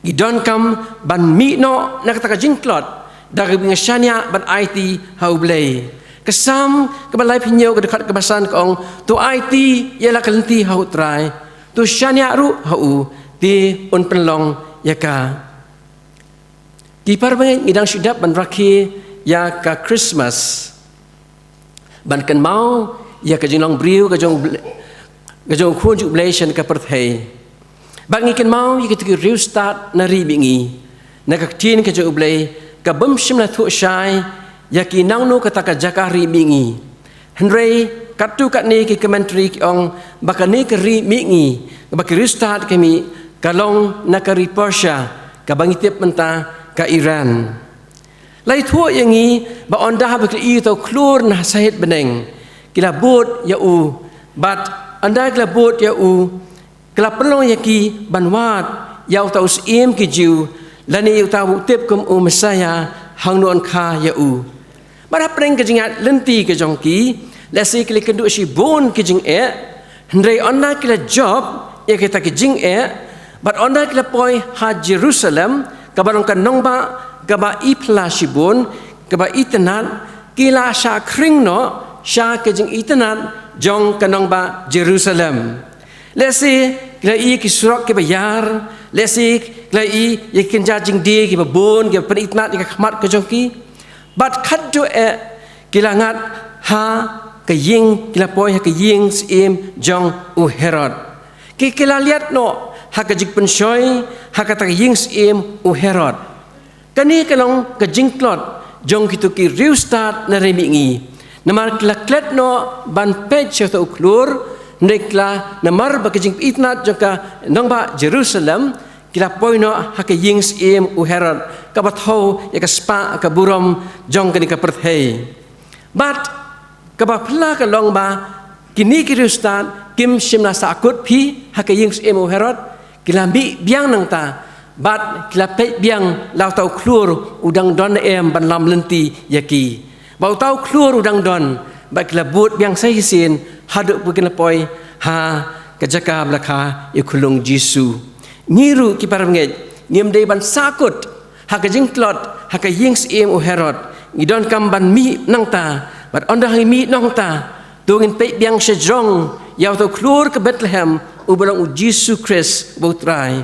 ngidon kam ban mi no nakata jingklot dari ngashania ban IT haublei kesam ke balai pinyo ke dekat kebasan kong tu IT ialah kelenti hau trai tu syania ru hau di un penlong yaka di parbangai ngidang syidap ban rakhi ya ka Christmas ban kan mau ya ka jinong briu ka jong khun jubilation ka perthei bang ngiken mau ya ki riu start na ri bingi na ka tin ka jubilay ka bum shim na thu shai ya ki nang no ka ta ka jakari bingi hendrei katu kat ni ki commentary ki ong bakani ke ri mingi baki restart kami kalong nakari Persia ka bangitip menta ka Iran lai thua yang ini ba anda berkeli tau keluar nah sahid beneng kila bot ya u bat anda kila bot ya u kila pelong ya ki banwat ya tau sim ki jiu lani tau tip kum u mesaya hang non kha ya u bara preng ke jingat lenti ke jongki lesi kila kendu si bon ke jing hendai anda kila job ya kita ke jing bat anda kila poi ha Jerusalem kabarong kanong ba kaba ipla sibun kaba itenat kila sha kring no sha ke jing itenat jong kanong ba Jerusalem lesi kila i ki surak ke bayar lesi kila i yakin jajing di ki babon ki penitnat ki khmat ke jongki bat khat jo kila ngat ha ke ying kila poi ha ke ying sim jong u Herod ki kila liat no ha ke jik pensoi ha ka ta ying sim u Herod kani kalong ke jingklot jong kitu ki riu start na remingi namar klaklet no ban page to uklur nekla namar ba ke jing itnat jaka nongba Jerusalem kila poino ha ke ying sim u Herod ka bathau ya ka spa ka burom jong kani ka perthei but ka ba phla ka long ba kini ki riu start kim simna sakut phi ha ke ying sim u Herod kila bi biang nang ta bat kila pe biang lau tau klur udang don ban lam lenti yaki bau tau klur udang don bat kila but biang sai sin haduk bukin poi ha kejaka blakha ikulung Jisu ngiru ki paranget ngim dei ban sakut ha ka jingklot ha ka yings im u Herod ngidon kam ban mi nang ta bat onda hi mi nang ta tungin pe biang sejong yau tau klur ke Bethlehem ubalong u Jisu Christ bautrai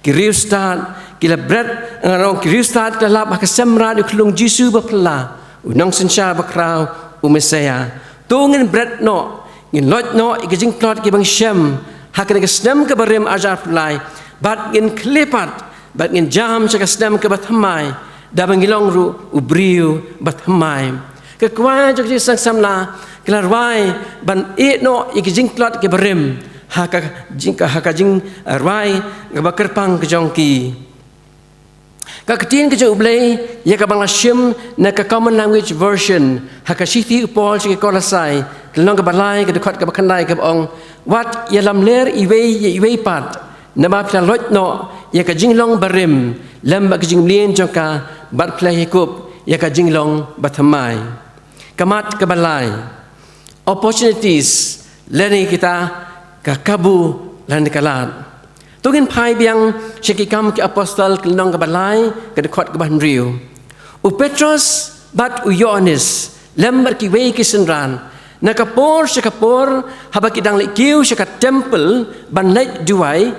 kiriu start kila bread ngarong kiriu start kala ba kasemra di kulung Jisu bapla unang sensya bakrau u Mesaya tungin bread no ngin lot no ikajing klot ki bang shem hakane ka snem ka barem ajar pulai bat ngin klepat bat ngin jam sa ka snem ka bathamai da bangilong ru ubriu bathamai ka kwa jok sang samla klarwai ban e no ikajing klot ki barem haka jing rai ngabakar pang kejongki ka ketin ke ublei ya ka bangla shim na ka common language version haka siti upol ke kolasai kelong ka balai ke dekat ka bakandai ka ong wat ya lam ler iwe pat na ma pla lot no ya ka jinglong barim lam ba jing lien jongka bat pla hikup ya ka jinglong bathamai kamat ka balai opportunities leni kita kakabu lan dikalat tungin pai biang syekikam ki apostol kelong kabalai ke dekat ke Riu u Petrus bat u Yohanes lembar ki wei ki senran na kapor syakapor haba ki dang likiu syakat temple ban lek duai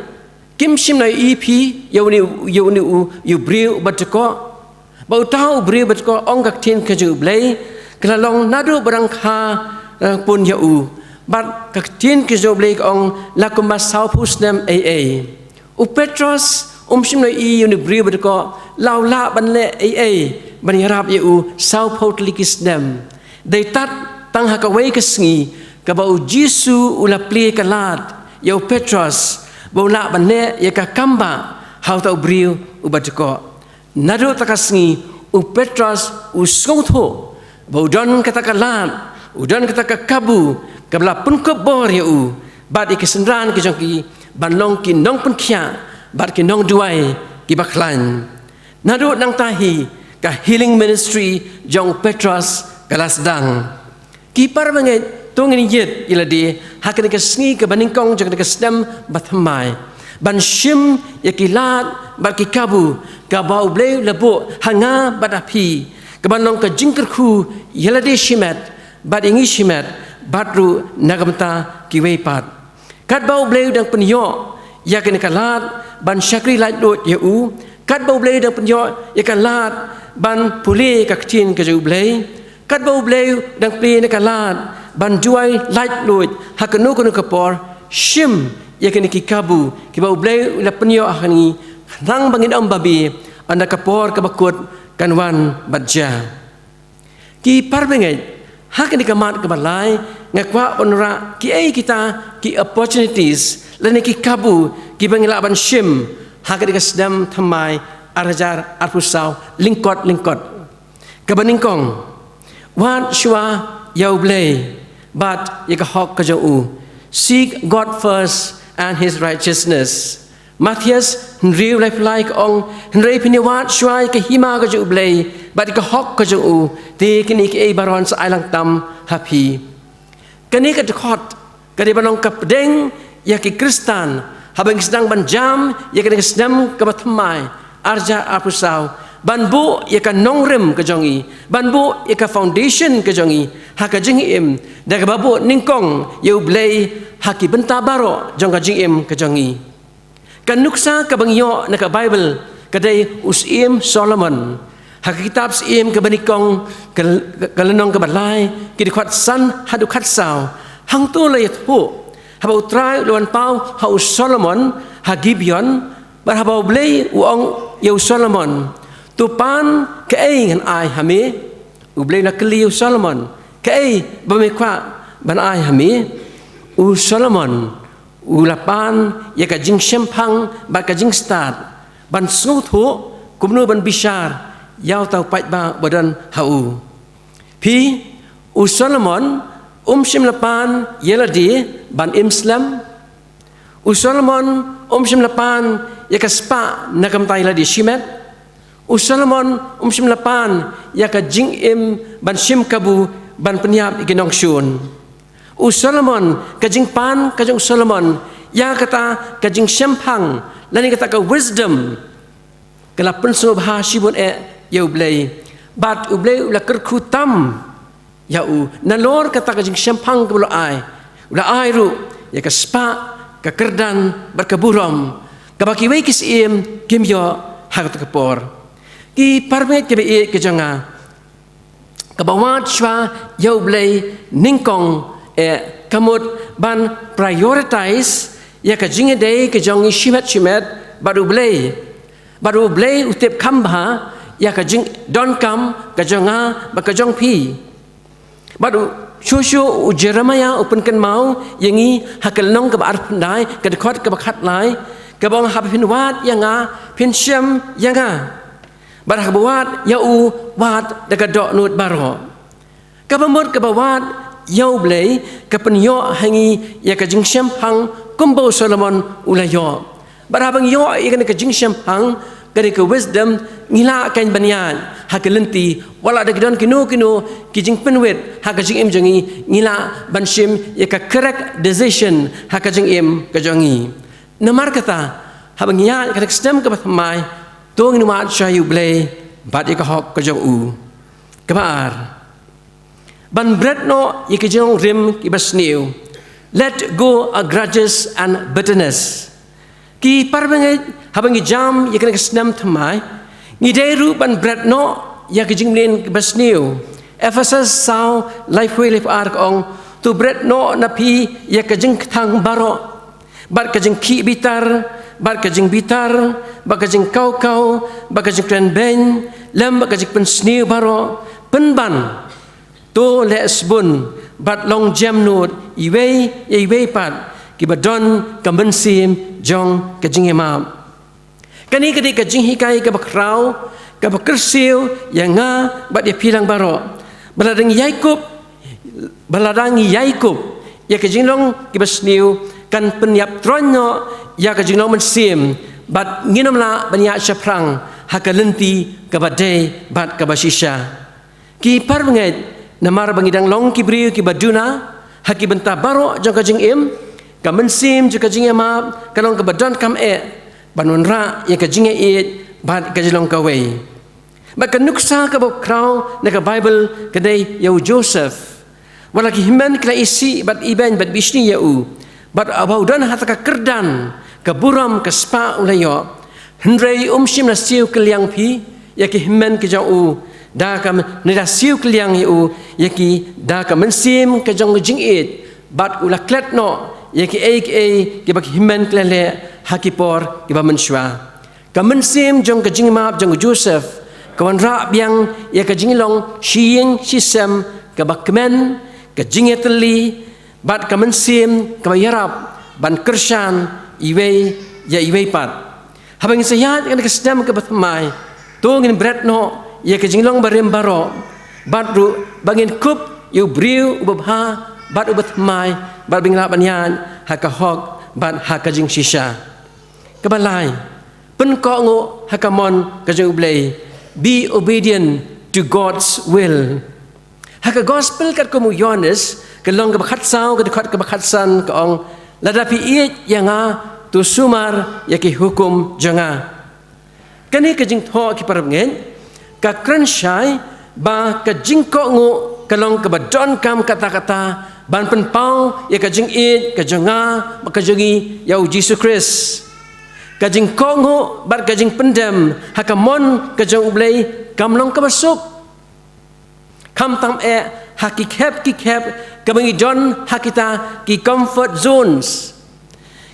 kim sim na ep yoni u Briu batko bau tau Briu batko ong kak tin ke ju blai kelalong nadu barang kha pun ya u bat kaktin ke joblek ong lakumba saupus nem u Petrus sim no i uni Briu batko laula banle ban yarap u saupot likis nem dei tat tang hakawai kesngi ka bau Jisu ula pli kalat u Petrus bau la banle ya ka kamba hau tau Briu u batko nado takasngi u Petrus u songtho bau don kata kalat udan kata kabu kabla pun ko bor ya u bad ke sendran ke jongki banlong ki nong pun khia bad ki nong duai ki baklan nadu nang tahi ka healing ministry jong Petrus kalas dang ki par bangai tongin yet iladi hakane ke sngi ke baningkong jong ke stem bathamai ban shim ya ki lat bad ki kabu ka bau ble labo hanga badapi ke banlong ke jingker khu yelade shimat bad ingi shimat batru nagamta kiweipat kat bau bleu dang penyo ya kene kalat ban syakri lait dot ya u kat bau bleu dang penyo ya kalat ban puli kaktin ke ju blei kat bau bleu dang pli ne kalat ban juai lait lut hakanu kunu kapor shim ya kene ki kabu ki bau bleu la penyo ahani rang bangin am babi anda kapor ka bakut kanwan badja ki parbengai hak ni kamat kebalai ngakwa onra ki ai kita ki opportunities lene ki kabu ki bangilaban shim hak ni kasdam thamai arajar arpusau lingkot Kabaningkong, wat shua yau blay, but yakahok kajau. Seek God first and His righteousness. Matthias Henry life like ong Henry piniwat shua yakahima kajau blay, but yakahok kajau. Te kini ke baron sa ailang tam happy. Kani kadekot kadi banong kapdeng yaki Kristan habang sedang banjam yaki sedang kabatmai arja apusau banbu yaka nongrem kejongi banbu yaka foundation kejongi haka jingim daga babu ningkong yau blay haki benta baro jong jingim kejongi kan nuksa kabangyo naka Bible kadai usim Solomon haka kitab sim kabanikong kalenong kabalai kidikhat san hadu khatsau hang tu lay thu habau trai luan pau hau Solomon ha Gibeon bar habau blay uong yau Solomon tupan ke ngan ai hami u blay na keliu Solomon ke bamekwa ban ai hami u Solomon u lapan ya ka jing shempang ba ka jing start ban snu thu kumnu ban bishar yau tau pai ba badan hau pi u Solomon shim lapan yeladi ban Islam u Solomon shim lapan ya ka spa nakam tai ladi shimet u Solomon shim lapan ya ka jing im ban shim kabu ban penyap ikinong shun u Solomon ka jing pan ka jing Solomon ya kata ka jing shempang lani kata ka wisdom kala pensu bah shibun ya ublay bat ublay ula kerkutam ya u nalor kata ka jing shempang ka ai ula ai ru ya ka spa ka kerdan berkeburam ka baki we kis im kimyo hak ka por ki parmet ke be ke janga ka bawat shwa ya ublay ningkong kamut ban prioritize ya ka jinge day ke jongi shimet baru blay utip kamba ya ka jing don kam ka jonga ba ka jong pi baru shushu Jeremiah open kan mau yangi hakal nong ka bar pandai ka dekot ka bakhat lai ka bong hab pin wat yanga pin syam yanga bar habuat ya u wat da ka dok nut baro ka bamut ka bawat yau blay ka penyo hangi ya ka jing syam hang kumbo Solomon ulayo barabang yo ikan ka jing syam hang kari ka wisdom ngila kain banyan hakalenti wala da gidan kinu kijing penwet hakajing im jangi ngila banshim ya ka correct decision hakajing im ka jangi namar kata habang ya ka stem ka patmai tong ni mat shayu blay bat ka hok ka jong u kabar ban bread no ya ka jong rim ki basniu let go of grudges and bitterness ki parbangai habang jam ya kena senam thamai ngidairu ban bread no ya ke jinglen basniu Ephesus sao lifeway life ark ong tu bread no napi ya ke jing thang baro bar ke jing ki bitar bar ke jing bitar bar ke jing kau bar ke jing tren ben lam bar ke jing pen sniu baro penban to lesbun bat long jam nut iwei pat ki badon kambensim jong ke jing emam kani kadi ka jing hikai ka bakrau ka bakersiu yanga bat dia pilang baro baladang Yakub ya ka jinglong ki basniu kan penyap tronyo ya ka jinglong mensim bat nginam la banyak syaprang hakalenti ka badai bat ka basisha ki parbangai namar bangidang long ki briu ki baduna haki benta baro jong ka jing im ka mensim juga jing emap kalong ka badon kam banun ra ya ka jinge bat ka jilong ka wei ba ka nuksa ka krau na ka Bible kadai yau Joseph wala ki himan kla isi bat iban bat bishni yau bat abau dan hata ka kerdan ka buram ka spa ulayo hendrei shim na siu keliang pi ya ki himan ki jau da ka nida siu keliang yau ya ki da ka mensim ka jong jing bat ula klet no ya ki ki bak himan klele hakipor ki ba menshwa ka mensim jong ka jingmap jong Joseph kawan ra biang ya ka jinglong shiying shisam ka bakmen ka jingetli bat ka mensim ka yarap ban kershan iwei pat habang sayat kan ka sedam ka batmai tongin bread no ia ke jinglong barem baro bat ru bangin kup yu briu ubha bat ubat mai bat bingla banyan haka hok bat haka jing shisha kebalai pen ko ngo haka mon ka jing ublei be obedient to God's will haka gospel kat ko mu Yohanes kelong ke bakhat sau ke dekat ke bakhat san ke ong ladapi iet yanga tu sumar yaki hukum janga kani ke jing tho ki parab ngen ka krenshai ba ka jing ko ngo kalong ka badon kam kata-kata ban pen pau ya ka jing it ka janga ba ka jingi yau Jesus Christ ka jing ko ngo bar ka jing pendem hakamon ka jang ublei kam long ka basuk kam tam haki kep ka bangi don hakita ki comfort zones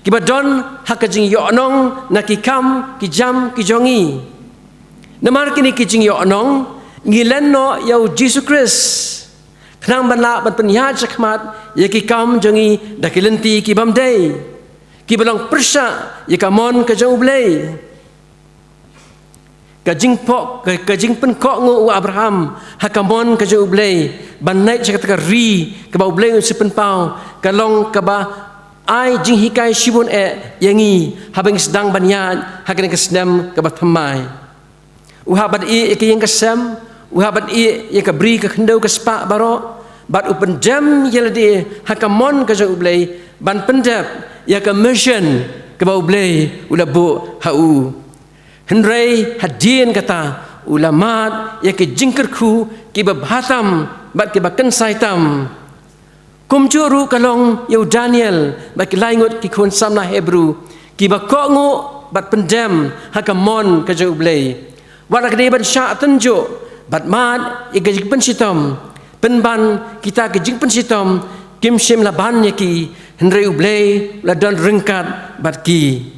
ki badon hakajing yonong na ki kam ki jam ki jongi namar kini ki jing yonong ngilen no yau Jesus Christ khnang banla ban penyat sakmat ya ki kam jongi dakilenti ki bamdei ki balong persya ya kamon ka jong ublei ka jing pok ka jing pen ko ngo Abraham hakamon ka jong ublei ban naik cakap ri ka ba ublei sepen pau ka long ka ba ai jing hikai shibun yangi habeng sedang banyan hakan kesdam ka ba thamai uhabat i ke yang kesam uhabat i ya ka bri ka khendau ka spa baro bat upen jam yeladi hakamon ka jong ublei ban pendap ya ka mission ka ba ublei ulabu hau henrei hadien kata ulamat ya ke jingkerku ki babhatam bat ki bakan saitam kumjuru kalong yau Daniel bat ki laingut ki kon samna Hebrew ki bakongo bat pendam hakamon ka jong ublei wat ka ban sya tenjo bat mat ya ke jing pensitom penban kita ke jing pensitom kim shem laban ya ki henrei ublei la don rengkat bat ki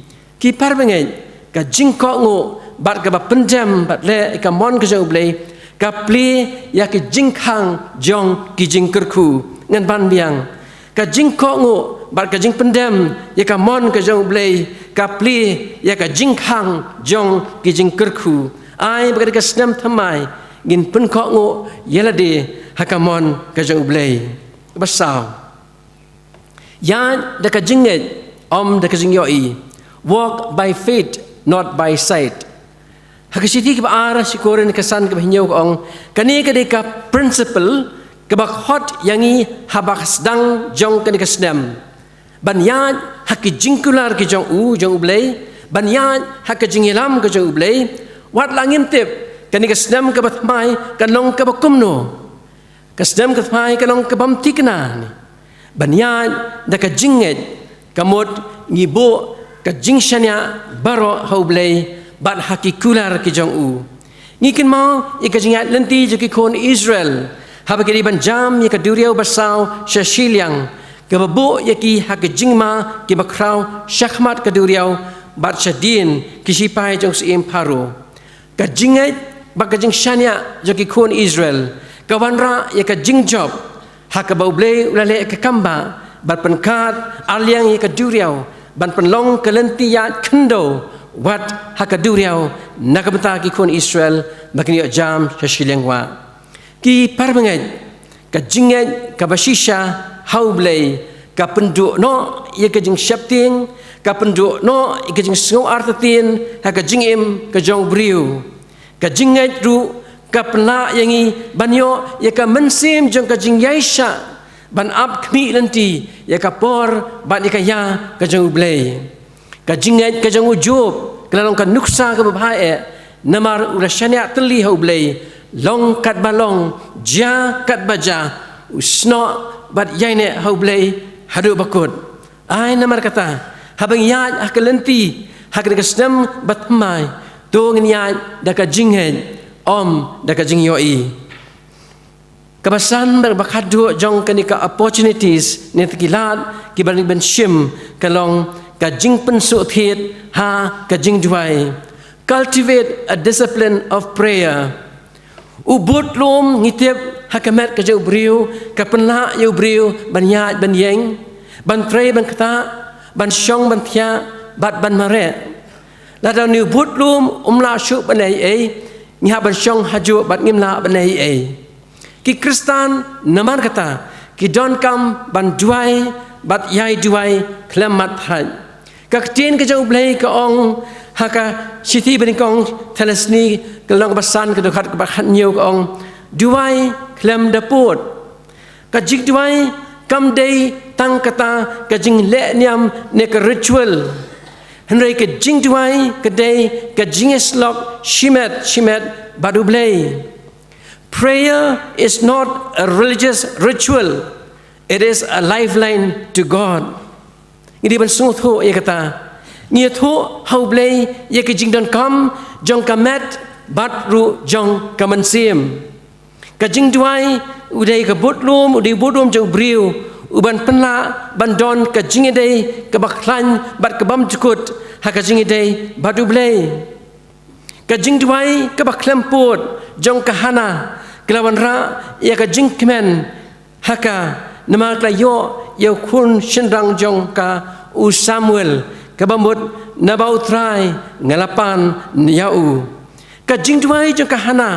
parbengai ka jing ko ngo bat ka ba pendam bat le ka mon ka jong ublei ka pli ya ki jing khang jong ki jing kerku ngan ban biang ka jing ko ngo bat ka jing pendam ya ka mon ka jong ublei ka pli ya ka jing khang jong ki jing kerku ai ba ka snam thamai ngin pen ko ngo yelade hakamon ka jong ublei basau ya da ka jinget da ka jing yoi walk by faith not by sight hakasiti ki ara sikoren kesan ke hinyau ko ong kani ka de ka principle ke bak hot yangi habak sedang jong kani kasdam banyan hak jingkular ki jong jong ublei banyan hak jingilam ke jong ublei wat langin tip kani kasdam ke batmai kanong ke bakumno kasdam ke batmai kanong ke bamtikna banyan da ka jinget kamot ngibo ka jingshanya baro haublei bat hakikular ki jong ngikin mau ika jingat lenti je ki kon Israel haba ki ban jam ya ka duriau basau shashiliang ke babu ya ki hak jingma ki bakrau shakhmat ka duriau bat shadin ki sipai jong sim paro ka jingat ba ka jingshanya je ki kon Israel ka wanra ya ka jingjob hak ka baublei ulale ka kamba bat penkat aliang ya ka duriau ban penlong kelentiyat kendo wat hakaduriau nakabenta ki kon Israel bakni jam shashilengwa ki parbangai ka jinget ka bashisha haublei ka penduk no ye ka jing shapting ka penduk no ye ka jing sngo artatin ha ka jingim ka jong briu ka jinget ru ka pla yangi banyo ye ka mensim jong ka jing yaisha ban ap kmi lenti ya kapor ban ikaya ka jong ublei ka jinget ka jong ujub kelalong ka nuksa ka babae namar ulashania teli ha ublei long kat balong ja kat baja usno bat yaine ha ublei hadu bakut ai namar kata habang yat akalenti hakna kasdam batmai to ngniat da ka jinget da ka jing yoi kabasan berbakadu jong kenika opportunities ni tekilat kibalik ben shim kalong ka jing pensuk thiet ha ka jing juai cultivate a discipline of prayer ubut lum ngitip hakamet ka jau briu ka penla jau briu ban yat ban yeng ban tre ban kata ban shong ban thia bat ban mare la daw ni but lum la shu ban ai ngiha ban syong haju bat ngimla ban ei ki Kristan naman kata ki don kam ban duai bat yai duai klemat hai ka tin ka jau blai ka ong haka siti ben kong thalesni ka long basan ka dokhat ka khat nhiều ka ong duai klem da pot ka jik duai kam dei tang kata ka jing le niam ne ka ritual henry ka jing duai ka dei ka jing slok shimet badu blai. Prayer is not a religious ritual, it is a lifeline to God. Ini ban sung tho ya kata ngia tho hau blai ya ka jing don kam jong kamet bat ru jong kaman sim ka jing duai udai ka botlum udai bodum jong briu uban penla ban don ka jing dei ka baklan bat ka bam tukut ha ka jing dei badu blai ka jing duai ka baklam pot jong ka hana kelawan ra ya ka jing kemen haka nama kla yo kun shenrang jong ka u Samuel ka bambut nabau trai ngalapan yau ka jing duai jong ka hana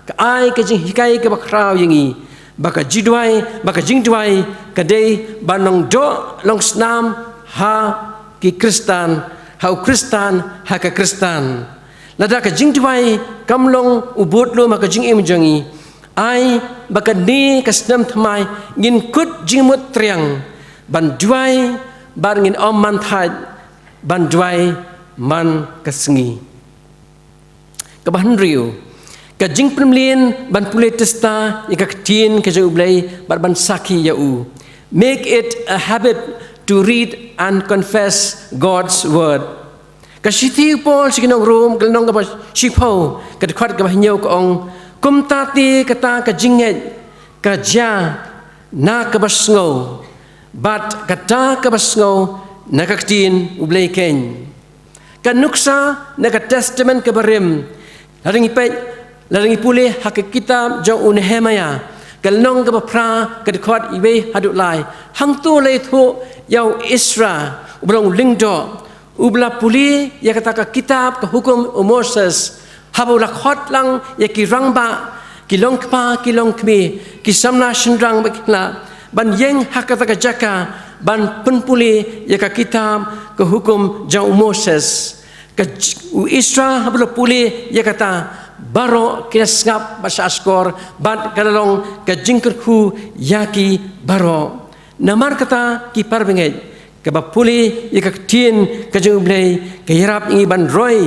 ka ai ka jing hikai ka bakrau yangi baka jidwai baka jing duai ka dei banong do long snam ha ki Kristan ha ka Kristan lada ka jing duai kamlong ubut lo maka jing im jangi ai baka ni ka snam thamai ngin kut jing mut triang ban duai bar ngin om man thai ban duai man ka sngi ka ban riu ka jing premlien ban pule testa ya ka tin ka jau blai bar ban saki ya u make it a habit to read and confess God's word ka siti pol sikinong room kalnong ka sipo ka khat ka hinyo ka ong kum tati kata ka jinget ka ja na ka basngo bat kata ka basngo na ka tin ublay ken ka nuksa na ka testament ka barim laring pulih hak kitab jong Nehemia kalnong ka pra ka khat iwe hadut lai hang tu le thu yau Isra ublong lingdo ubla puli ya kata ka kitab ka hukum Moses habu lakhot lang ya ki rangba ki longkpa ki longkmi ki samna shindrang bakla ban yeng hakata ka jaka ban penpuli ya ka kitab ka hukum jong Moses ka Isra habu puli ya kata baro kina ngap basa skor ban kalalong ka jingkerku yaki baro namar kata ki parbenget ka bapuli ya ka tin ka jumblay ka yarap ingi ban roy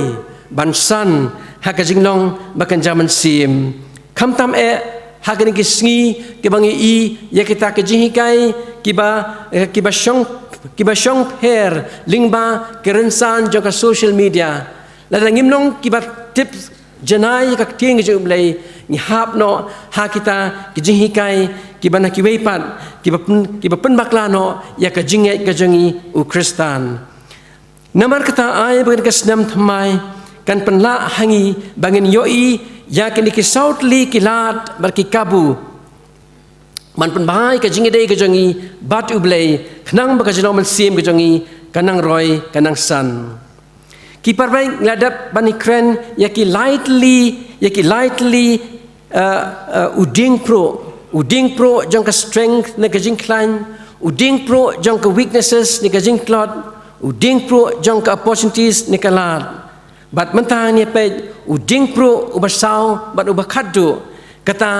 ban san ha ka jinglong bakan jaman sim kamtam hakan ki sngi ke bangi i ya kita ke jihikai kiba shong her lingba kerensan joka social media la ngimnong kiba tips janai ka ting ke jumblay ni hapno ha kita ke jihikai kiba na kiweipat kiba pen baklano ya ka jinget ka jangi u Kristan namar kata ai bagan ka snam thamai kan penla hangi bangin yoi ya kini ki sautli kilat barki kabu man penbai ka jingi dei ka jangi bat ublei khnang ba ka jino man sim ka jangi kanang roy kanang san ki parbai ngladap bani kren ya ki lightly uding pro jong ka strength na ka jing klan uding pro jong ka weaknesses ni ka jing klot uding pro jong ka opportunities ni ka lat bat mentang ni pe uding pro ubasau bat ubakadu kata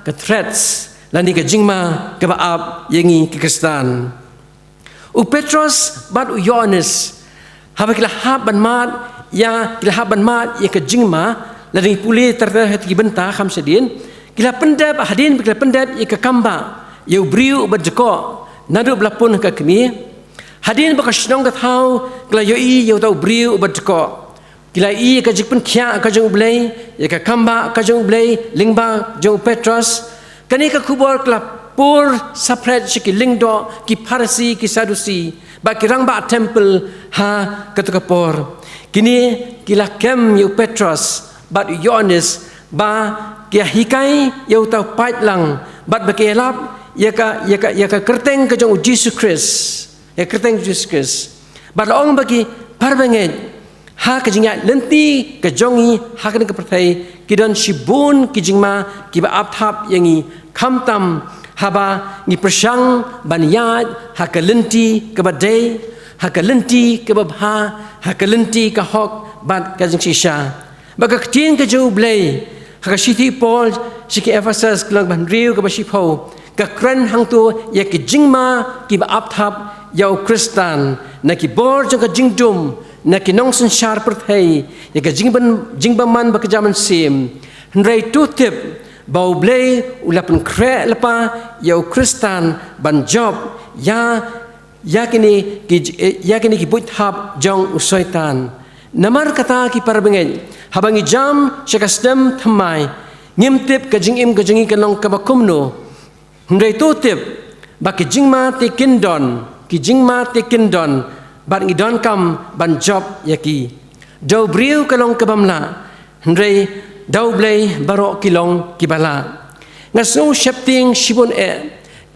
ke threats lani ke jingma ke baap yengi ke Kristan u Petrus bat u Yohanes haba kila haban mat ya ke jingma lani puli terterhet ki benta kham sedin kila pendap hadin kila pendap ya ke kamba ya briu ubajko nadu blapun ke kemi hadin bakashnong ka thau kila yoi yo tau briu ubajko kila i ka jikpun khia ka jong blai ya ka kamba ka jong blai lingba jong Petrus kani ka khubor kla pur separate ki lingdo ki Pharisi ki Sadusi ba kirang ba temple ha katukapor kini kila kem yu Petrus ba Yohanes ba kia hikai yu tau pait lang bat ba kelap ya ka kerteng ka jong Jesus Christ ya kerteng Jesus Christ ba long bagi parbenget ha ka jingya lenti ka jongi ha ka ka perthai kidon shibun ki jingma ki ba ap thap yangi kham tam haba ni persang ban yad ha ka lenti ka ba day ha ka lenti ka ba ha ka lenti ka hok bat ka jing shisha ba ka tin ka jo blay ha ka shiti pol shiki Ephesus klang ban riu ka ba shipo ka kran hang tu ya ki jingma ki ba ap thap yau Kristan na ki bor jong ka jingdum na ki nong san shar perthai ya ka jingban man ba ka jaman sim hnrai tu tip bau blay ulapan kre lepa yau Kristan ban job ya kini ki buit hap jong usoitan namar kata ki parbengen habangi jam syakasdam thamai ngimtip ka jingim ka jingi kanong kabakumno hnrai tu tip ba ki jingma te kindon bat ngidon kam ban job yaki dau briu kalong kabamla hnrai dau blay baro kilong kibala ngaso shapting shibon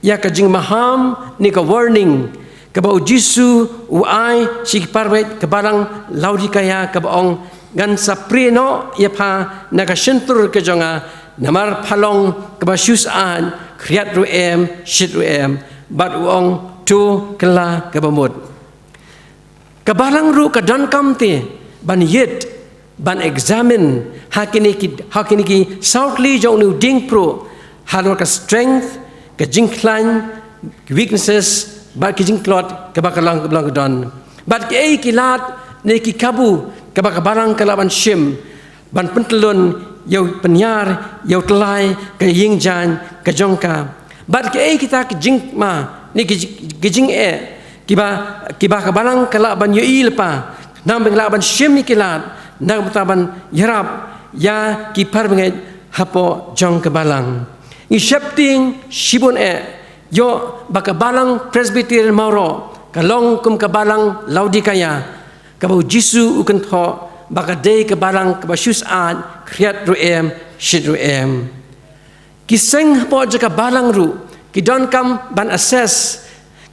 ya ka jing maham ni ka warning ka ba jisu uai sik parwet ka barang laudikaya ka baong gan sa preno ya pha na ka shentur ka jonga namar phalong ka ba shus an kriat ruem shit ruem bat uong tu kala ka bamut ka barang ru ka don kamte ban yet ban examine hakini ki southly jong nu ding pro halor ka strength ka jingklan weaknesses ba ki jingklot ka bakalang ka blang don bat ki kilat ne ki kabu ka barang kalaban shim ban pentelun yau penyar yau telai ka yingjan ka jongka bat ki kita ki jingma ni ki jing kiba ka barang kalaban yoi lepa nam benglaban shim ni kilat nang betaban yarap ya ki parbenget hapo jong ke balang ni shapting shibun yo baka balang presbyterian mauro kalong kum ka balang laudikaya ka bau jisu ukun tho baka day ka balang ka basyus ad kriat ruem shit ruem kiseng hapo jaka balang ru ki don kam ban assess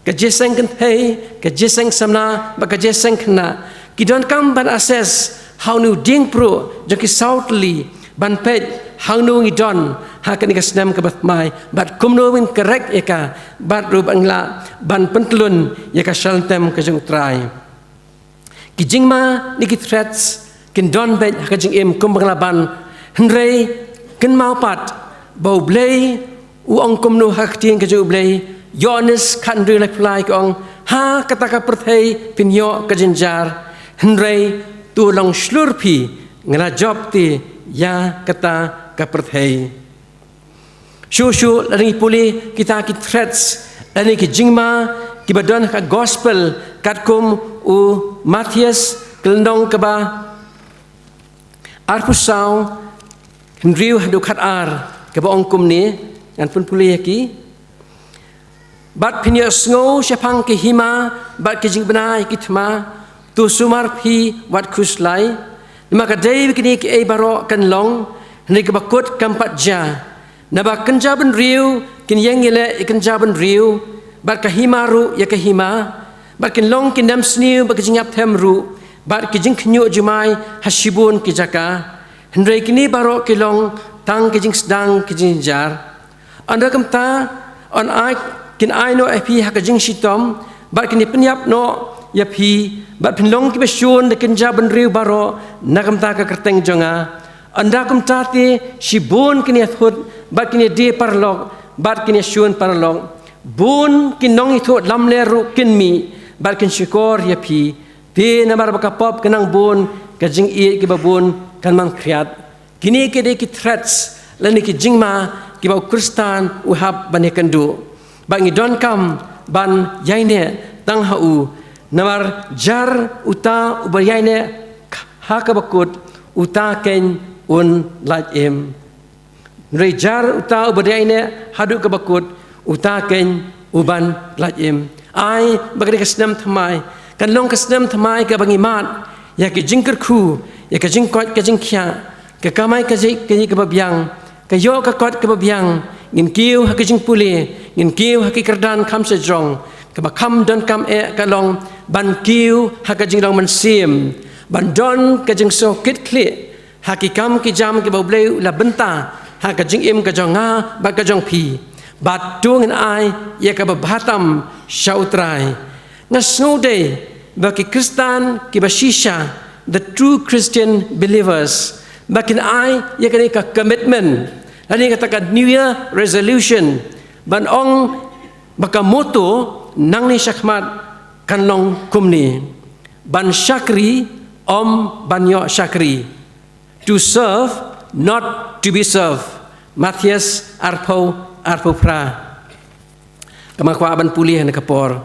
ka jeseng kan hey ka jeseng samna baka jeseng khna ki don kam ban assess how nu ding pro jaki southly ban pet how nu ngidon ha kan ka snam ka batmai bat kumno win correct eka bat ru bangla ban pentlun ya ka shaltem ka jung try ki jingma ni ki threats kin don bet ha ka jing em kum bangla ban hnrei kin mau pat bau blay u ong kumno ha ting ka ju blay yonis kan ri lek fly kong ha kata ka perthei pinyo ka jinjar hnrei tu long slurpi ngana job ti ya kata ka perthei shu lani puli kita ki threats lani ki jingma ki badon ka gospel katkum u Matthias kelendong ka ba arpusau hnriu hadu khat ar ka ba ongkum ni ngan pun puli ki bat pinya sngo syapang ki hima bat ki jingbenai ki thma tu sumar phi wat khuslai maka dai kini ki ei baro kan long ni ka bakut kampat ja na ba kanjaban riu kin yengile ikan jaban riu bat ka himaru ya ka hima bat kin long kin dam sniu ba ka jingap them ru bat ki jing knyu jumai hasibun ki jaka hendrai kini baro ki long tang ki jing sedang ki jing jar anda kamta on ai kin ai no fi ha ka jing sitom bat kini penyap no ya phi bat pinlong ki besyun de kenjaban riu baro nakam ta ka kerteng jonga anda kum tati shibun kini athut bat kini de parlog bat kini syun parlog bun kinong itu lamle ru kinmi bat kin syukor ya phi te namar bakapop kenang bun ka jing i ki babun kan mang kriat kini ke de ki threats lani ki jingma ki ba kristan u hab banekandu bangi don kam ban yaine tang hau namar jar uta ubayaine hakabakut uta ken un lajem rejar uta ubayaine hadu kabakut uta ken uban lajem ai bagri kasnam thamai kan long kasnam thamai ka bangi mat ya ki jingker khu ya ka jingkot ka jingkhya ka kamai ka jik ka babyang ka yo ka kot ka babyang ngin kiu ha ka jingpuli ngin kiu ha ki kerdan kham se jong ka ba kham don kam ka long ban kiu ha ka jingrong man sim bandon ka jing so kit kli hakikam ki jam ki boble la benta ha ka jing im ka jonga ba ka jong pi bat tung in ai ya ka batam shautrai na snode ba ki kristan ki bashisha the true Christian believers bakin ai ya ka commitment ani kata New Year resolution ban ong baka moto nang ni syakmat kanlong kumni ban syakri om banyo syakri to serve not to be served Matthias arpo pra kamakwa ban pulih na kapor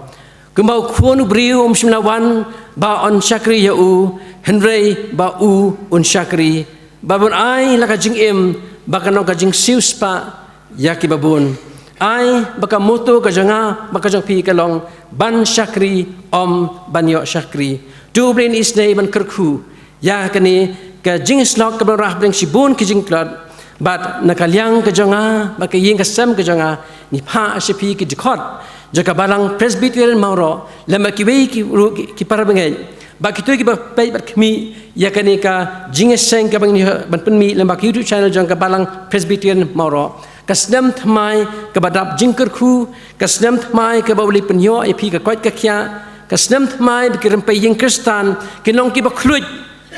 kembau kuonu briu simnawan ba on syakri yau henry ba un syakri babun ai laka jing im baka no ka jing siuspa yaki babun ai baka moto ka janga baka jang pi kalong ban syakri om banyo syakri tu blin isnei ban kerku ya kani ka jing slok ka barah bring sibun ki jing klot bat nakaliang ka janga baka ying ka sam ka janga ni pha sipi ki dikot jaka balang presbyterian mauro lama ki wei ki parabengai baki tu ki ba pai bat kmi ya kani ka jing seng ka bang ni ban penmi lama ki YouTube channel jang ka balang presbyterian mauro kasnam thamai ka badap jingker khu kasnam thamai ka bawli penyo epi ka kwat ka kya kasnam thamai bi kiram pai ying kristan kinong ki ba khluj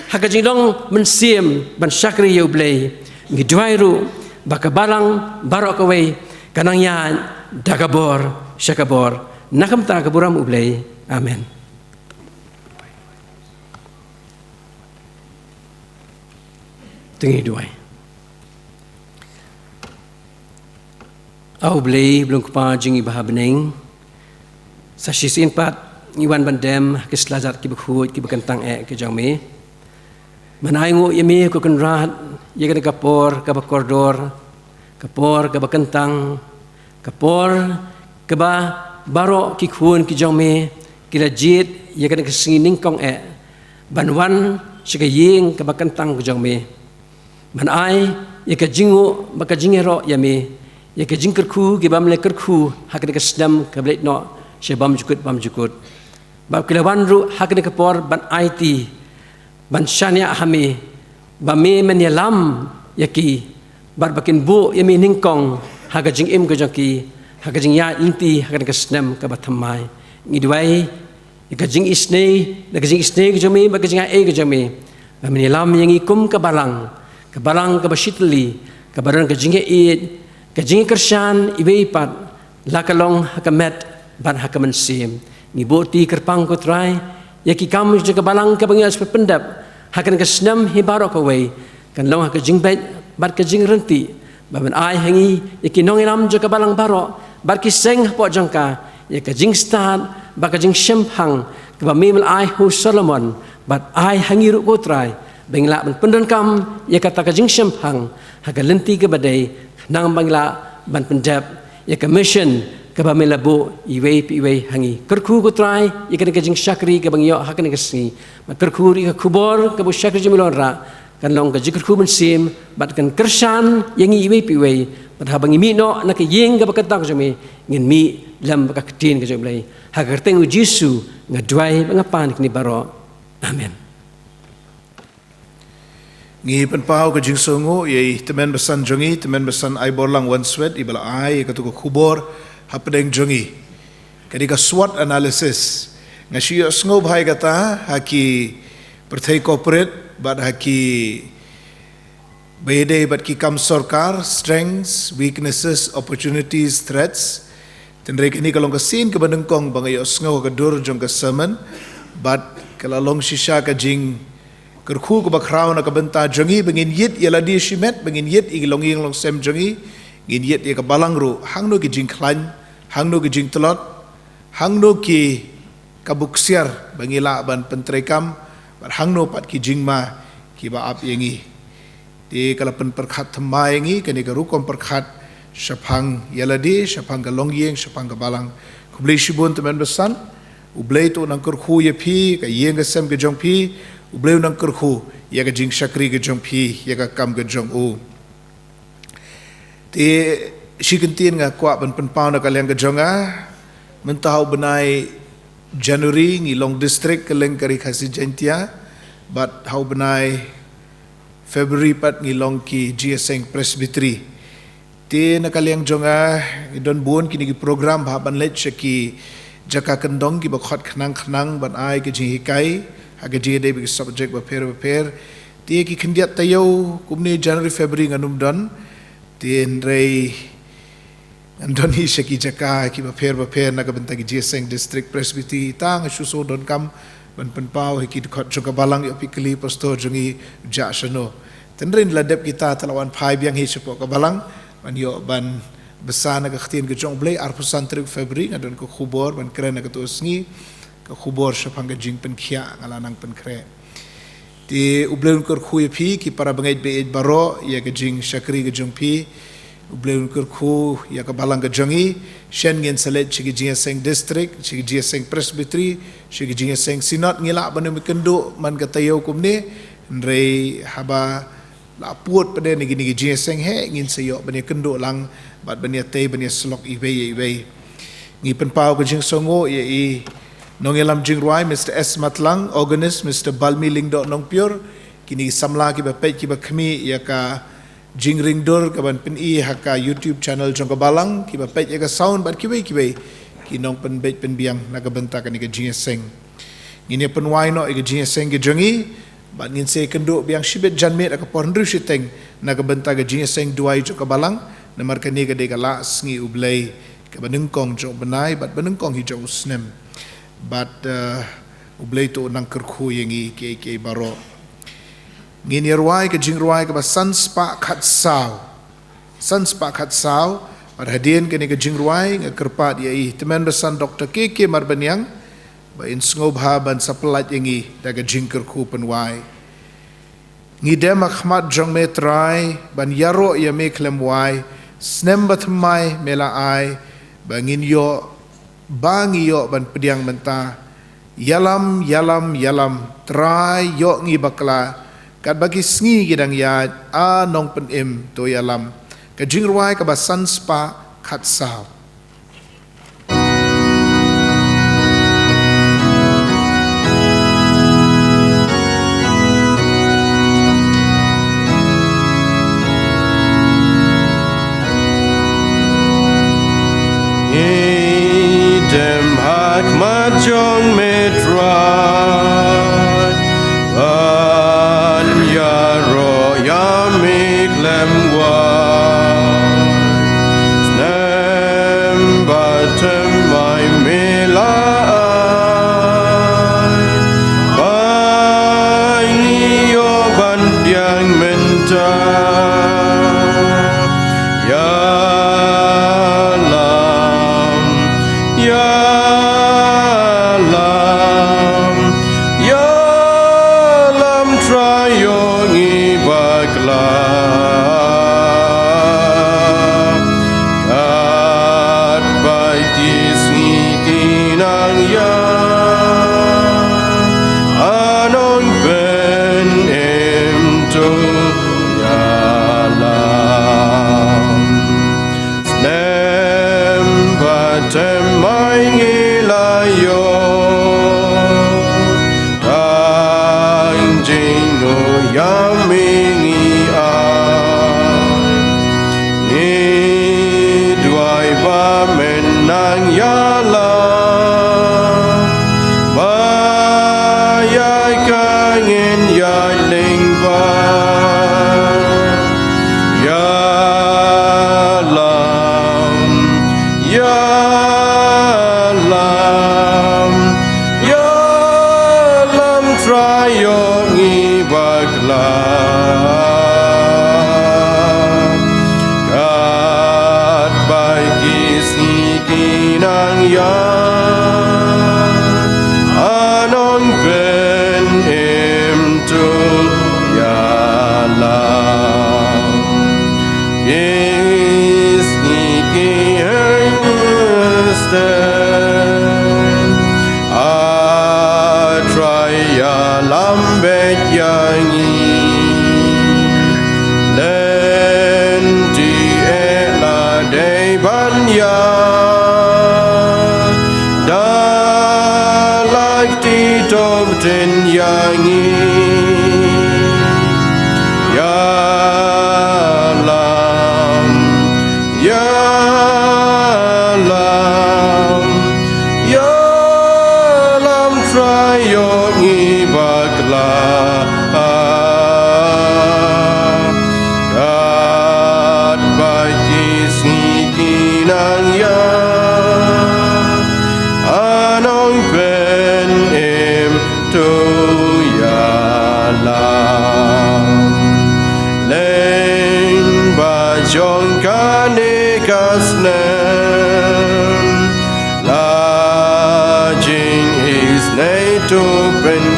ha ka jinglong men sim ban syakri yo blei ngi dwairu baka balang barok away kanang yan dagabor syakabor nakam ta kaburam ublei amen. Tinggi duai au blei belum kepa jingi bahabening sa sisin pat iwan bandem ke selazat ki bekhut ki bekentang ke jame manai ngo yemi ko kenrat ye kena kapor ka bakordor kapor ka bekentang kapor ke ba baro ki khun ki jame ki rajit ye kena kesingining kong banwan sikaying ka bekentang ki jame manai ye ka jingu baka jingero yemi ya ke jingker khu ke bam leker khu hakne ke sedam ke blet no she bam jukut bab kilawan ru hakne ke por ban IT ban syania hami bami menyalam yaki bar bakin bu yami ningkong haga jing im ke jaki haga jing ya inti hakne ke sedam ke bathamai ngidwai ka jing isne ke jami ba ke jing ke jami menyalam yang ikum ke balang ke basitli ke baran ke jing kajing kershan ibe pat lakalong hakamet ban hakaman sim ni boti kerpang ko try yaki kam jaga balang ka bangyas pendap hakan ka snam hibarok away kan long ka jingbet bat ka jing renti ban ai hangi yaki nong ilam jaga balang baro bar ki seng po jangka yaka jing start ba ka jing shemphang ka ba mimel ai hu solomon bat ai hangi ru ko try bengla ban pendon kam yaka ta ka jing shemphang hakan lenti ka badai nang bangla ban pendap ya commission ka ba melabu iwe hangi kerku ko try ya kan ka jing syakri ka bangyo hakan ka si ma kerku ri ka kubor ka bu syakri jimilon ra kan long ka jikerku men sim bat kan kersan yang iwe bat habang imi no na ka yeng ka bakata ko jami ngin mi lam ka ketin ka jomlai ha ka tengu jisu ngadwai bangapan kini baro amen. Ngi penpau ke jingsongo ye temen besan jongi temen besan ai borlang wan swet ibala ai ka tu kubor hapdeng jongi kadi ka SWOT analysis ngashi sngo bhai kata haki perthai corporate bad haki bede bad ki kam sarkar strengths weaknesses opportunities threats tenre kini kalong ka sin ke bandengkong bangai sngo ka dur jong ka sermon bad kalalong shisha ka jing kerku ke bakrau na kabenta jongi bengin yit yala di shimet bengin yit igilong long sem jongi ngin yit ya kabalang ru hangno ki jing klan hangno ki jing telot hangno ki kabuksiar bengila ban pentrekam bar hangno pat ki jing ma ki ba ap yengi di kalapan perkhat thamai yengi kani ka rukom perkhat syapang yala di syapang ka long yeng syapang ka balang kublei shibun teman besan ublei tu nang kerku ye pi ka yeng ka sem ke jong pi ubleu nang kerku ya ka jing syakri ke jong pi ya ka kam ke jong u ti shikentin nga kwa ban penpau na kalian ke jonga mentau benai January ngi long district keleng kari khasi jentia but how benai February pat ngilong ki GSeng Presbytery ti nakaliang jonga idon buon kini ki program bahaban let ki jaka kendong ki bakhot khnang ban ai ki jihikai haga ji de bi subject ba per ti ki khendiat tayo kumni January February nganum don ti rei andon hi shaki jaka ki ba per naga benta ki GSeng District Presbytery tang suso don kam ban penpau ki khot joka balang yo pikli pastor jongi ja shano tenrin ladep kita talawan phai biang hi sepo ka balang ban yo ban besar naga khtin ke jong blai arpusan trik February ngadon ko khubor ban kren naga to sngi ka khubor sapang ga jing pen khia ngalanang pen kre ti ubleun kor khu phi ki para bangai be baro ya ga jing shakri ga jong phi ubleun kor khu ya ka balang ga jongi shen ngen salet chi GSeng District chi GSeng Presbytery chi GSeng Synod ngila banu mikendo man ga tayo kumne rei haba la puot pada ni gini GSeng he ngin sayo bani kendo lang bat bani te bani slok ibe ngi penpau ke jing songo ye i nongelam jing ruai Mr S Matlang organist Mr Balmi Lingdo nong pure kini samla ki ba pet ki ba khmi ya ka jing ring dor ka ban pen i haka YouTube channel jong ka balang ki ba pet ya ka sound bat ki ki nong pen bet pen biang naga benta ka ni ke GSeng ngini pen wai no ke GSeng ke jongi bat ngin se kendo biang shibet janmet ka porndru shiteng naga benta ga GSeng duai jo ka balang namar ka ni ga de ga la sngi ublei ka banungkong jo benai bat banungkong hi jo snem bat ublei to nang kerkhu yengi ke baro ngin yerwai ka jingruai ka ba sanspa khat sao par hadien ka ni ga jingruai nga kerpat ye i temen besan Dr KK Marbanyang ba in sngov haban saplat yengi daga jingker khu penwai ngidem akhmat jong metrai ban yaro ya me klemwai snem batmai mela ai bangin yo bangi yo ban pediang menta yalam trai yo ngi bakla kat bagi sngi gidang ya a nong pen im to yalam ka jingruai ka ba sanspa khat sao Jong metrai ban yaro yamik lemwai snem batem my melai bangi yo ban biang mentai Ten yangi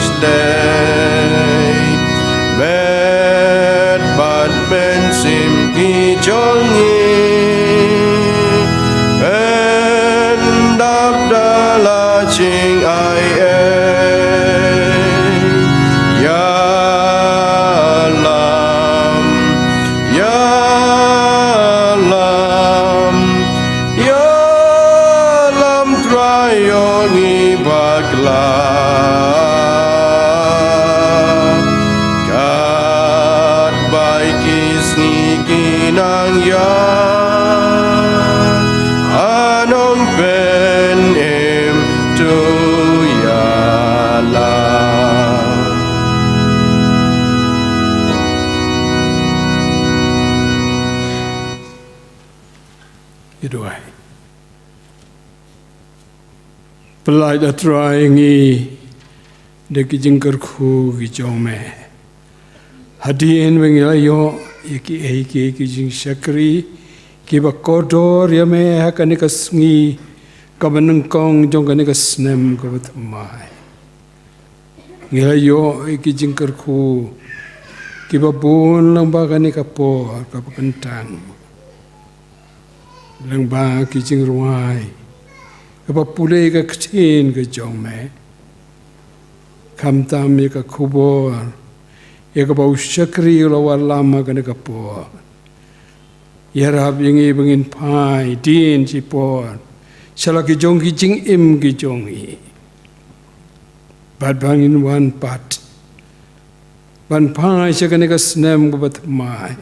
is day Med bad men sim ki jongi And up the laching I Ya Lam Ya Lam Ya Lam trayongi bagla Kat baikis ngikinang ya Anong ben em tu ya Lam Itu ay. Pelai dah try ngi dek jingkar khu gi jome. Hadien wengila yo iki jing syakri ki bakodor ya me hakani kasngi kabanengkong jong kani kasnem ko batmai. Ngila yo iki jingkar khu ki babun lang ba kani kapor kapakentang. Lang ba ki jing ruai. Kapa pulai ka ktin ka jome. Kamtam ya ka kubor. Ya ka bau syakri ulawa lama ka na kapor. Ya rab yang ibangin pai din cipor. Salah ki jong ki jing im ki jong i. Bad bangin wan pat. Ban pai siya ka na ka snem ka batmai.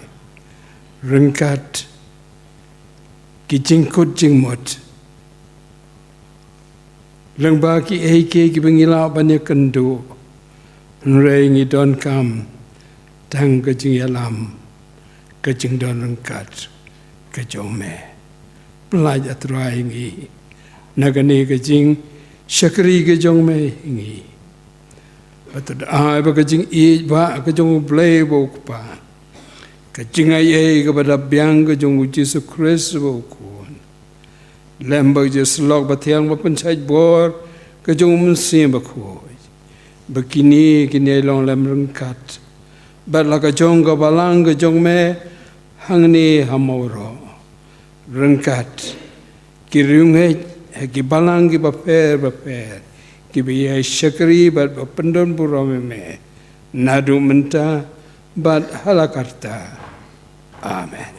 Rengkat. Ki jing kut jing mot. Lang ba ki ki bangila banyak kendu. Nrei ngi don kam. Tang ka jing yalam. Ka jing don rengkat. Ka jome. Pelaj atrai ngi. Nagani ka jing syakri ka jome ngi. Batad ai ba ka jing i ba ka jong blay bo pa. Ka jing ai ka pada biang ka jong Jesus Christ bo kun. Lembag je slog bathiang ba panchay bor ka jong munsim ba ko. Bakini kini long lem rengkat. Bat la ka jong ka balang ka jong me hangni hamoro. Rengkat. Ki riunghe ki balang ki ba per. Ki biya syakri bat ba pendon burome me. Nadu menta bat halakarta. Amen.